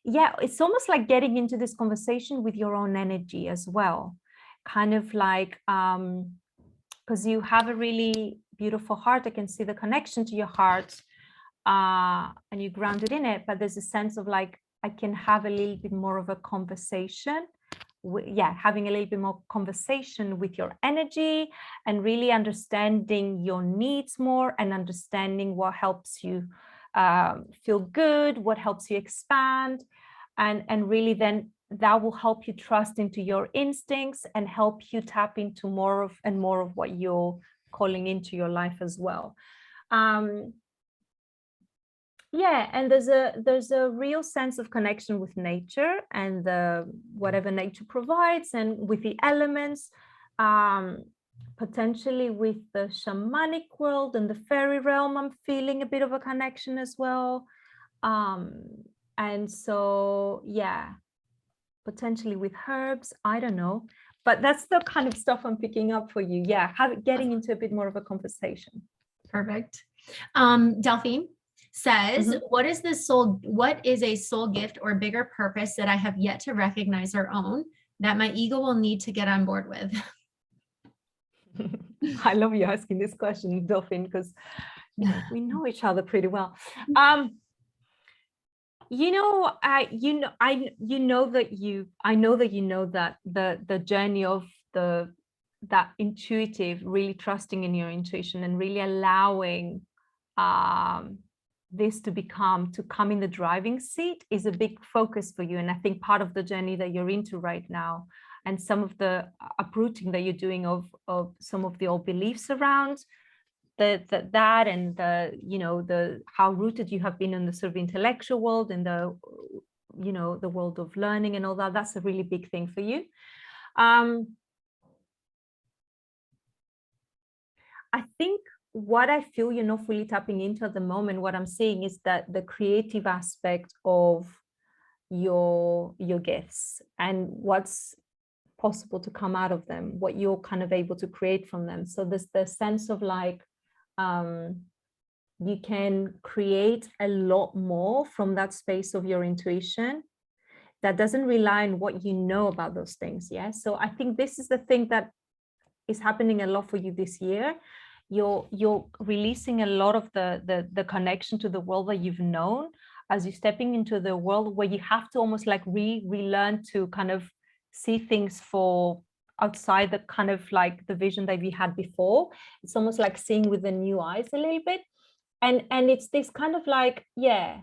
yeah, it's almost like getting into this conversation with your own energy as well, kind of like because you have a really beautiful heart. I can see the connection to your heart, and you're grounded in it, but there's a sense of like, I can have a little bit more of a conversation. Having a little bit more conversation with your energy and really understanding your needs more, and understanding what helps you feel good, what helps you expand, and really then that will help you trust into your instincts and help you tap into more of what you're calling into your life as well. Yeah, and there's a real sense of connection with nature and whatever nature provides, and with the elements, potentially with the shamanic world and the fairy realm. I'm feeling a bit of a connection as well. And so, yeah, potentially with herbs, I don't know, but that's the kind of stuff I'm picking up for you. Yeah, getting into a bit more of a conversation. Perfect. Delphine says, what is a soul gift or bigger purpose that I have yet to recognize or own that my ego will need to get on board with? I love you asking this question, Delphine, because we know each other pretty well. I know that the journey of that intuitive, really trusting in your intuition and really allowing this to come in the driving seat is a big focus for you. And I think part of the journey that you're into right now, and some of the uprooting that you're doing of some of the old beliefs around that and the how rooted you have been in the sort of intellectual world and the world of learning and all that, that's a really big thing for you. I think what I feel you're not fully tapping into at the moment, what I'm seeing is that the creative aspect of your gifts and what's possible to come out of them, what you're kind of able to create from them. So there's the sense of like, you can create a lot more from that space of your intuition that doesn't rely on what you know about those things. Yeah. So I think this is the thing that is happening a lot for you this year. You're releasing a lot of the connection to the world that you've known, as you're stepping into the world where you have to almost like relearn to kind of see things for outside the kind of like the vision that we had before. It's almost like seeing with the new eyes a little bit. And it's this kind of like, yeah.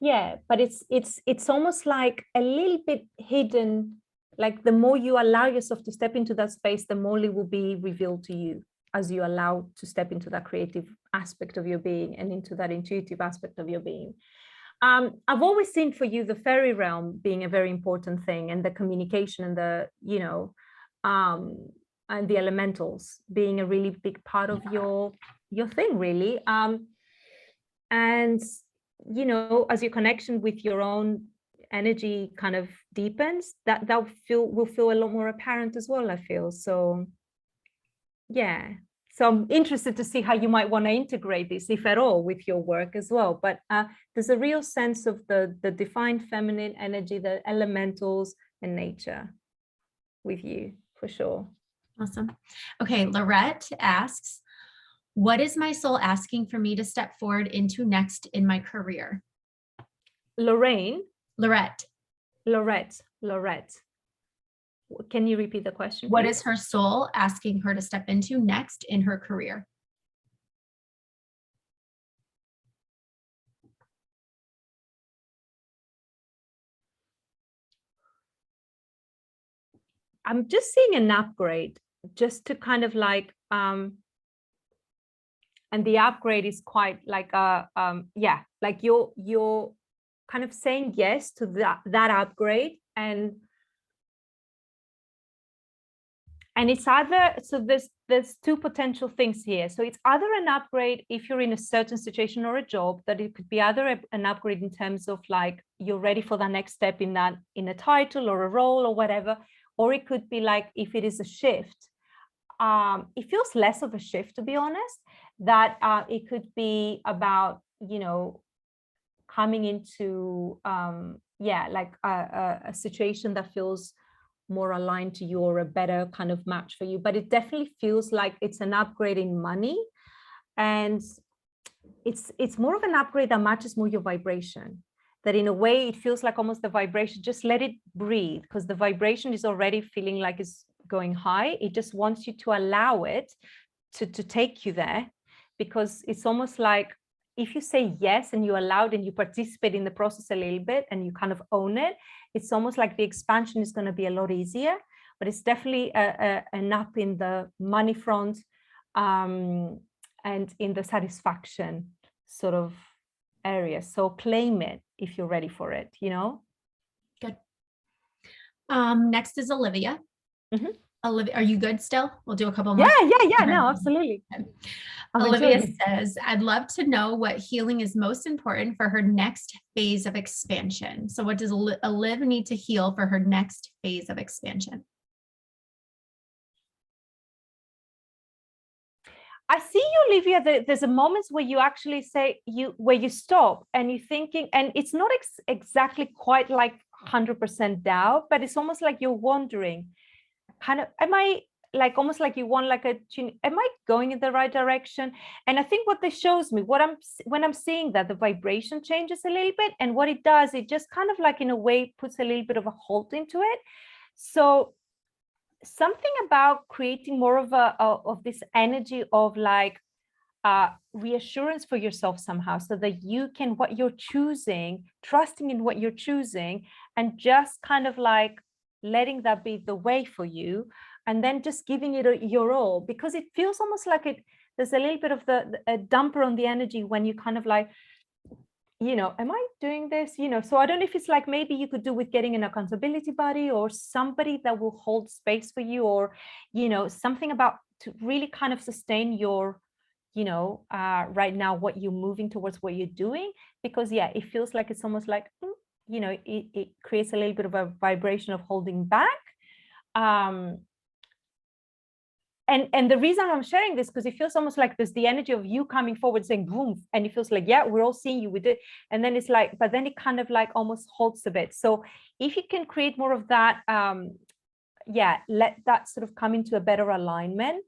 Yeah, but it's almost like a little bit hidden. Like the more you allow yourself to step into that space, the more it will be revealed to you as you allow to step into that creative aspect of your being and into that intuitive aspect of your being. I've always seen for you the fairy realm being a very important thing, and the communication and the, and the elementals being a really big part of your thing, really. And, as your connection with your own energy kind of deepens, that will feel a lot more apparent as well, I feel. So, yeah. So I'm interested to see how you might want to integrate this, if at all, with your work as well. But there's a real sense of the divine feminine energy, the elementals and nature with you, for sure. Awesome. Okay, Lorette asks, what is my soul asking for me to step forward into next in my career? Lorette. Can you repeat the question? What is her soul asking her to step into next in her career? I'm just seeing an upgrade, just to kind of like, and the upgrade is quite like yeah, like you're kind of saying yes to that upgrade, and it's either, so there's two potential things here. So it's either an upgrade if you're in a certain situation or a job, that it could be either an upgrade in terms of like you're ready for the next step in a title or a role or whatever, or it could be like if it is a shift. It feels less of a shift, to be honest, that it could be about, you know, coming into yeah, like a situation that feels more aligned to you or a better kind of match for you. But it definitely feels like it's an upgrade in money, and it's more of an upgrade that matches more your vibration. That in a way it feels like almost the vibration, just let it breathe, because the vibration is already feeling like it's going high. It just wants you to allow it to take you there, because it's almost like if you say yes and you allow it and you participate in the process a little bit and you kind of own it, it's almost like the expansion is going to be a lot easier. But it's definitely an up in the money front, and in the satisfaction sort of area. So claim it if you're ready for it, you know. Good. Next is Olivia. Mhm. Olivia, are you good still? We'll do a couple more. Yeah, no, absolutely. Olivia says, I'd love to know what healing is most important for her next phase of expansion. So what does Olivia need to heal for her next phase of expansion? I see you, Olivia. There's a moments where you actually say where you stop and you're thinking, and it's not exactly quite like 100% doubt, but it's almost like you're wondering, kind of, am I like almost like you want like am I going in the right direction? And I think what this shows me, when I'm seeing that, the vibration changes a little bit, and what it does, it just kind of like in a way puts a little bit of a halt into it. So something about creating more of this energy of like reassurance for yourself somehow, so that you can, what you're choosing, trusting in what you're choosing, and just kind of like letting that be the way for you, and then just giving it your all, because it feels almost like there's a little bit of a dumper on the energy when you kind of like, you know, am I doing this? You know, so I don't know if it's like maybe you could do with getting an accountability buddy or somebody that will hold space for you, or, you know, something about to really kind of sustain your, you know, right now, what you're moving towards, what you're doing, because yeah, it feels like it's almost like, you know, it creates a little bit of a vibration of holding back. And the reason I'm sharing this, because it feels almost like there's the energy of you coming forward saying boom, and it feels like, yeah, we're all seeing you with it. And then it's like, but then it kind of like almost halts a bit. So if you can create more of that, yeah, let that sort of come into a better alignment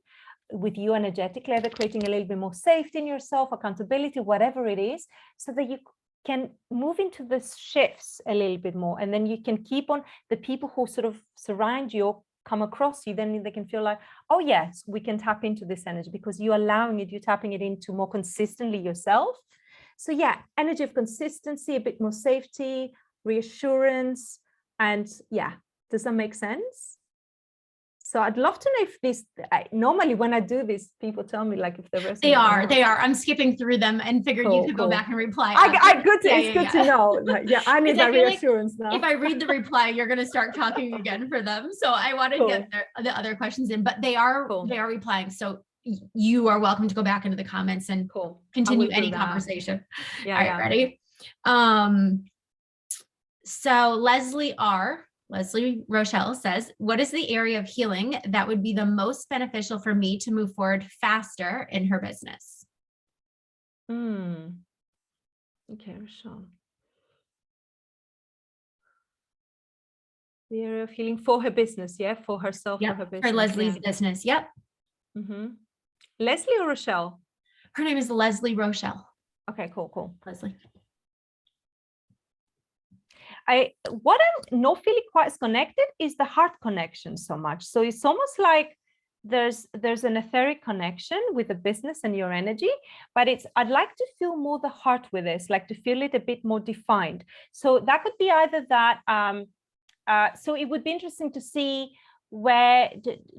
with you energetically, either creating a little bit more safety in yourself, accountability, whatever it is, so that you can move into the shifts a little bit more. And then you can keep on the people who sort of surround you or come across you, then they can feel like, oh yes, we can tap into this energy, because you're allowing it, you're tapping it into more consistently yourself. So yeah, energy of consistency, a bit more safety, reassurance, and yeah, does that make sense? So I'd love to know if this, normally when I do this, people tell me like if the rest they are. I'm skipping through them and figured you could go back and reply. It's good to know. Like, yeah, I need that reassurance now. If I read the reply, you're going to start talking again for them. So I want to get the other questions in, but they are replying. So you are welcome to go back into the comments and continue any conversation. Yeah. All right, ready? So Leslie Rochelle says, what is the area of healing that would be the most beneficial for me to move forward faster in her business? Okay, Rochelle. The area of healing for her business, yeah? For herself, for her business. For Leslie's business, yep. Leslie or Rochelle? Her name is Leslie Rochelle. Okay, cool. Leslie. What I'm not feeling quite as connected is the heart connection so much. So it's almost like there's an etheric connection with the business and your energy, but I'd like to feel more the heart with this, like to feel it a bit more defined. So that could be either that. So it would be interesting to see where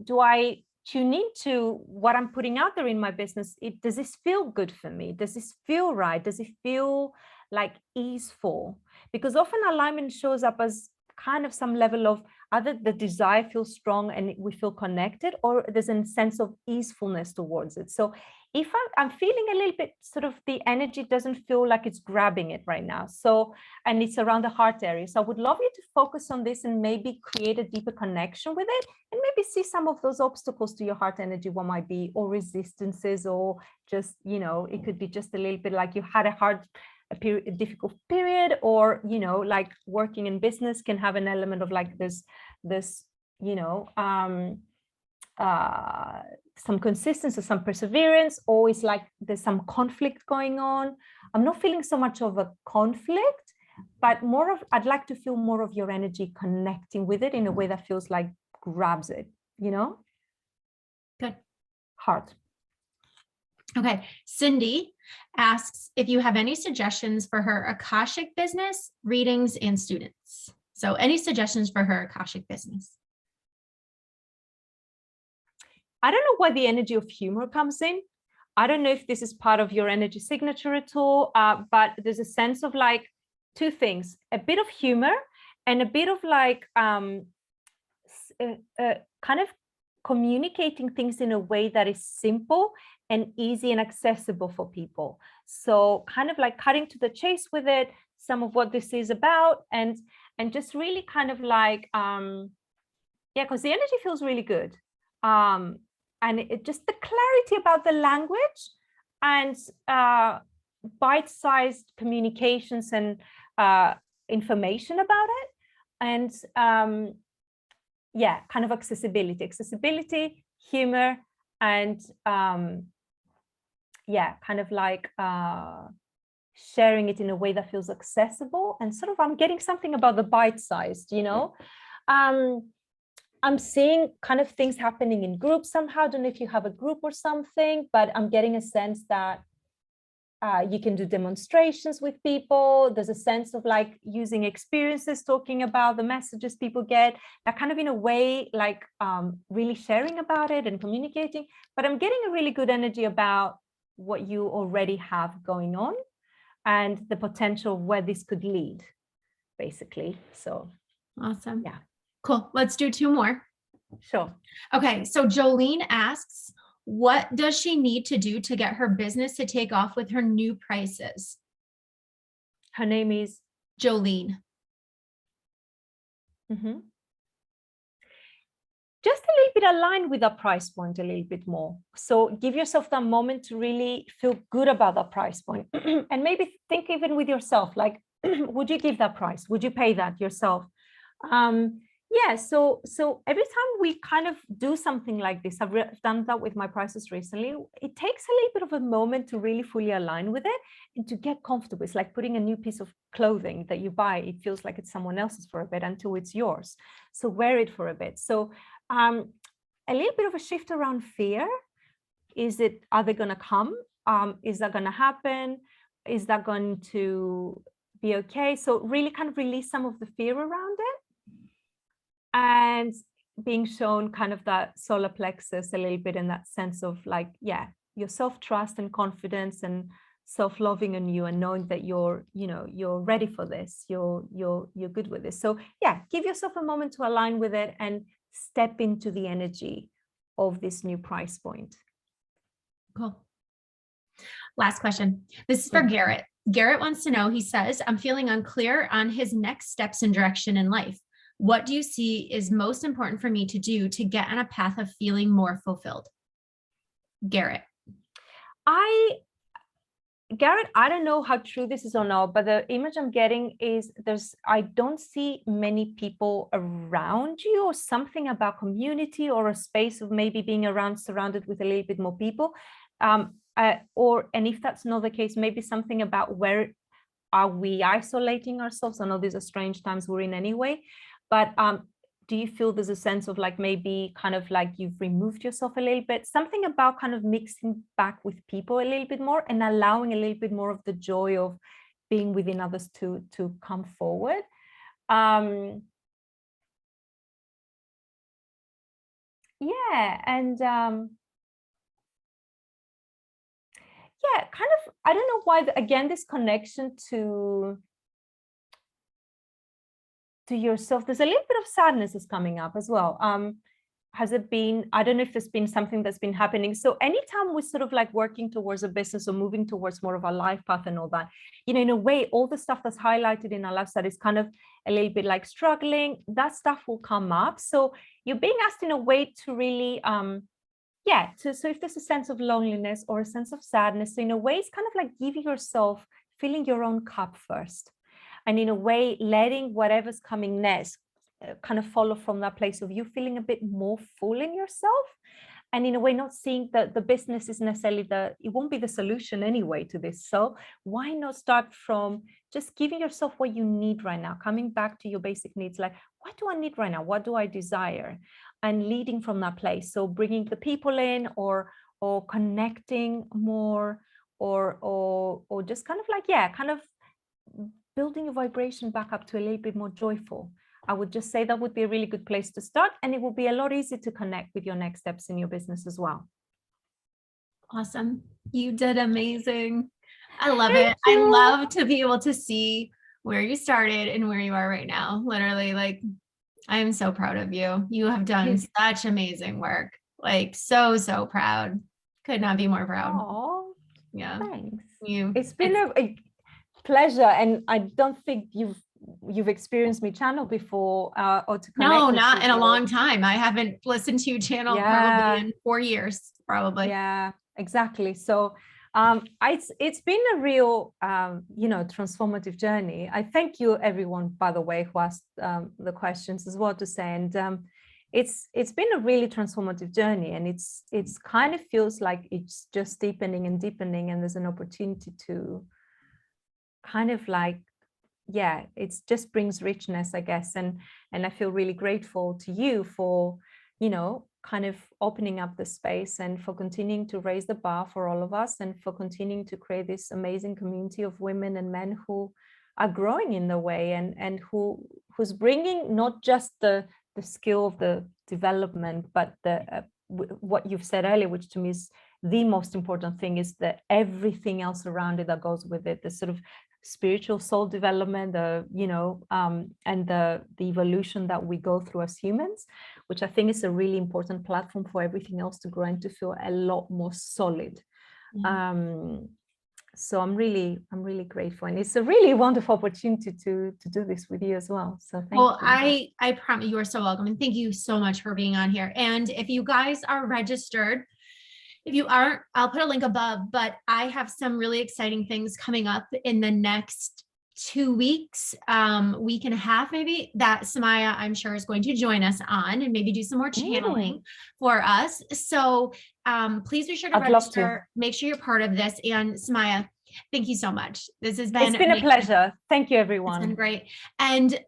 do I tune into what I'm putting out there in my business? Does this feel good for me? Does this feel right? Does it feel like easeful? Because often alignment shows up as kind of some level of either the desire feels strong and we feel connected, or there's a sense of easefulness towards it. So if I'm feeling a little bit sort of the energy doesn't feel like it's grabbing it right now. So, and it's around the heart area. So I would love you to focus on this and maybe create a deeper connection with it, and maybe see some of those obstacles to your heart energy, what might be, or resistances, or just, you know, it could be just a little bit like you had a difficult period, or, you know, like working in business can have an element of like this, you know, some consistency, some perseverance, always like there's some conflict going on. I'm not feeling so much of a conflict, but more of, I'd like to feel more of your energy connecting with it in a way that feels like grabs it, you know? Good. Heart. Okay. Cindy asks if you have any suggestions for her Akashic business, readings, and students. So any suggestions for her Akashic business? I don't know why the energy of humor comes in. I don't know if this is part of your energy signature at all, but there's a sense of like two things, a bit of humor and a bit of like kind of communicating things in a way that is simple and easy and accessible for people. So kind of like cutting to the chase with it, some of what this is about, and just really kind of like, yeah, because the energy feels really good. And it just the clarity about the language and bite-sized communications and information about it. And yeah, kind of accessibility, humor, and yeah, kind of like sharing it in a way that feels accessible. And sort of, I'm getting something about the bite-sized, you know. I'm seeing kind of things happening in groups somehow. I don't know if you have a group or something, but I'm getting a sense that you can do demonstrations with people. There's a sense of like using experiences, talking about the messages people get, that kind of in a way, like really sharing about it and communicating. But I'm getting a really good energy about what you already have going on and the potential where this could lead, basically. So awesome. Yeah. Cool. Let's do two more. Sure. Okay. So Jolene asks, what does she need to do to get her business to take off with her new prices? Her name is Jolene. Mm-hmm. Just a little bit aligned with the price point a little bit more. So give yourself that moment to really feel good about that price point. And maybe think even with yourself, like, would you give that price? Would you pay that yourself? Yeah, so every time we kind of do something like this, I've done that with my prices recently, it takes a little bit of a moment to really fully align with it and to get comfortable. It's like putting a new piece of clothing that you buy. It feels like it's someone else's for a bit until it's yours. So wear it for a bit. So a little bit of a shift around fear. Are they going to come? Is that going to happen? Is that going to be okay? So really kind of release some of the fear around it. And being shown kind of that solar plexus a little bit in that sense of like, yeah, your self-trust and confidence and self-loving on you, and knowing that you're ready for this, you're good with this. So yeah, give yourself a moment to align with it and step into the energy of this new price point. Cool. Last question. This is for Garrett. Garrett wants to know, he says, I'm feeling unclear on his next steps and direction in life. What do you see is most important for me to do to get on a path of feeling more fulfilled? Garrett. Garrett, I don't know how true this is or not, but the image I'm getting is I don't see many people around you, or something about community or a space of maybe being surrounded with a little bit more people. And if that's not the case, maybe something about where are we isolating ourselves? I know these are strange times we're in anyway, but do you feel there's a sense of like maybe kind of like you've removed yourself a little bit? Something about kind of mixing back with people a little bit more and allowing a little bit more of the joy of being within others to come forward. Yeah. And yeah, kind of, I don't know why, again, this connection to yourself, there's a little bit of sadness is coming up as well. Has it been, I don't know if there's been something that's been happening. So anytime we're sort of like working towards a business or moving towards more of our life path and all that, you know, in a way, all the stuff that's highlighted in our lives that is kind of a little bit like struggling, that stuff will come up. So you're being asked in a way to really, so if there's a sense of loneliness or a sense of sadness, so in a way, it's kind of like giving yourself, filling your own cup first. And in a way, letting whatever's coming next kind of follow from that place of you feeling a bit more full in yourself. And in a way, not seeing that the business is necessarily it won't be the solution anyway to this. So why not start from just giving yourself what you need right now, coming back to your basic needs, like, what do I need right now? What do I desire? And leading from that place. So bringing the people in or connecting more or just kind of like, kind of building your vibration back up to a little bit more joyful. I would just say that would be a really good place to start, and it will be a lot easier to connect with your next steps in your business as well. Awesome. You did amazing. I love it. I love to be able to see where you started and where you are right now. Literally, like, I am so proud of you. You have done such amazing work. Like, so proud. Could not be more proud. Oh, yeah. Thanks. It's been a pleasure, and I don't think you've experienced me channel before or to connect. No, not in a long time. I haven't listened to you channel probably in 4 years, probably. Yeah, exactly. So it's been a real transformative journey. I thank you everyone, by the way, who asked the questions as well, to say, and it's been a really transformative journey, and it's kind of feels like it's just deepening and deepening, and there's an opportunity to kind of like, it just brings richness, I guess. And I feel really grateful to you for, kind of opening up the space and for continuing to raise the bar for all of us, and for continuing to create this amazing community of women and men who are growing in the way, and who's bringing not just the skill of the development, but what you've said earlier, which to me is the most important thing, is that everything else around it that goes with it, the sort of spiritual soul development, and the evolution that we go through as humans, which I think is a really important platform for everything else to grow and to feel a lot more solid. So I'm really grateful, and it's a really wonderful opportunity to do this with you as well. So thank you. I promise, you are so welcome, and thank you so much for being on here. And if you guys are registered, if you aren't, I'll put a link above, but I have some really exciting things coming up in the next 2 weeks, week and a half, maybe, that Samaya, I'm sure, is going to join us on and maybe do some more channeling for us. So please be sure to register, make sure you're part of this. And Samaya, thank you so much. It's been a pleasure. Thank you, everyone. It's been great. And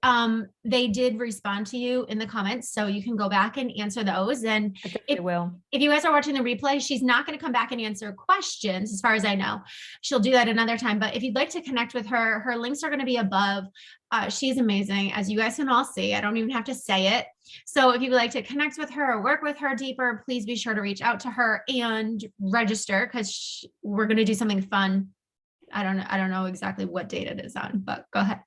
they did respond to you in the comments, so you can go back and answer those. And if you guys are watching the replay, she's not going to come back and answer questions, as far as I know. She'll do that another time. But if you'd like to connect with her, her links are going to be above. She's amazing, as you guys can all see. I don't even have to say it. So if you would like to connect with her or work with her deeper, please be sure to reach out to her and register, because we're going to do something fun. I don't know exactly what date it is on, but go ahead.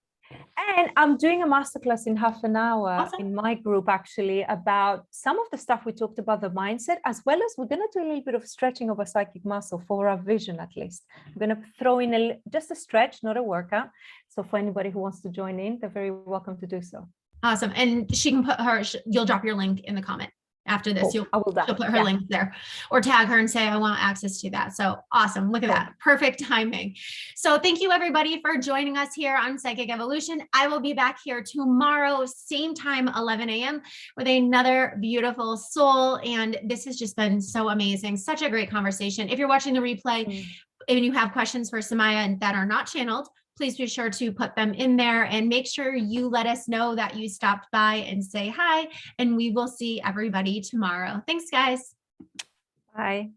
And I'm doing a masterclass in half an hour in my group, actually, about some of the stuff we talked about, the mindset, as well as we're going to do a little bit of stretching of a psychic muscle for our vision, at least. We're going to throw in just a stretch, not a workout. So for anybody who wants to join in, they're very welcome to do so. Awesome. And she can put you'll drop your link in the comment. After this, she'll put her link there, or tag her and say, I want access to that. So awesome. Look at that. Perfect timing. So thank you, everybody, for joining us here on Psychic Evolution. I will be back here tomorrow, same time, 11 a.m. with another beautiful soul. And this has just been so amazing. Such a great conversation. If you're watching the replay and you have questions for Samaya that are not channeled, please be sure to put them in there, and make sure you let us know that you stopped by and say hi, and we will see everybody tomorrow. Thanks, guys. Bye.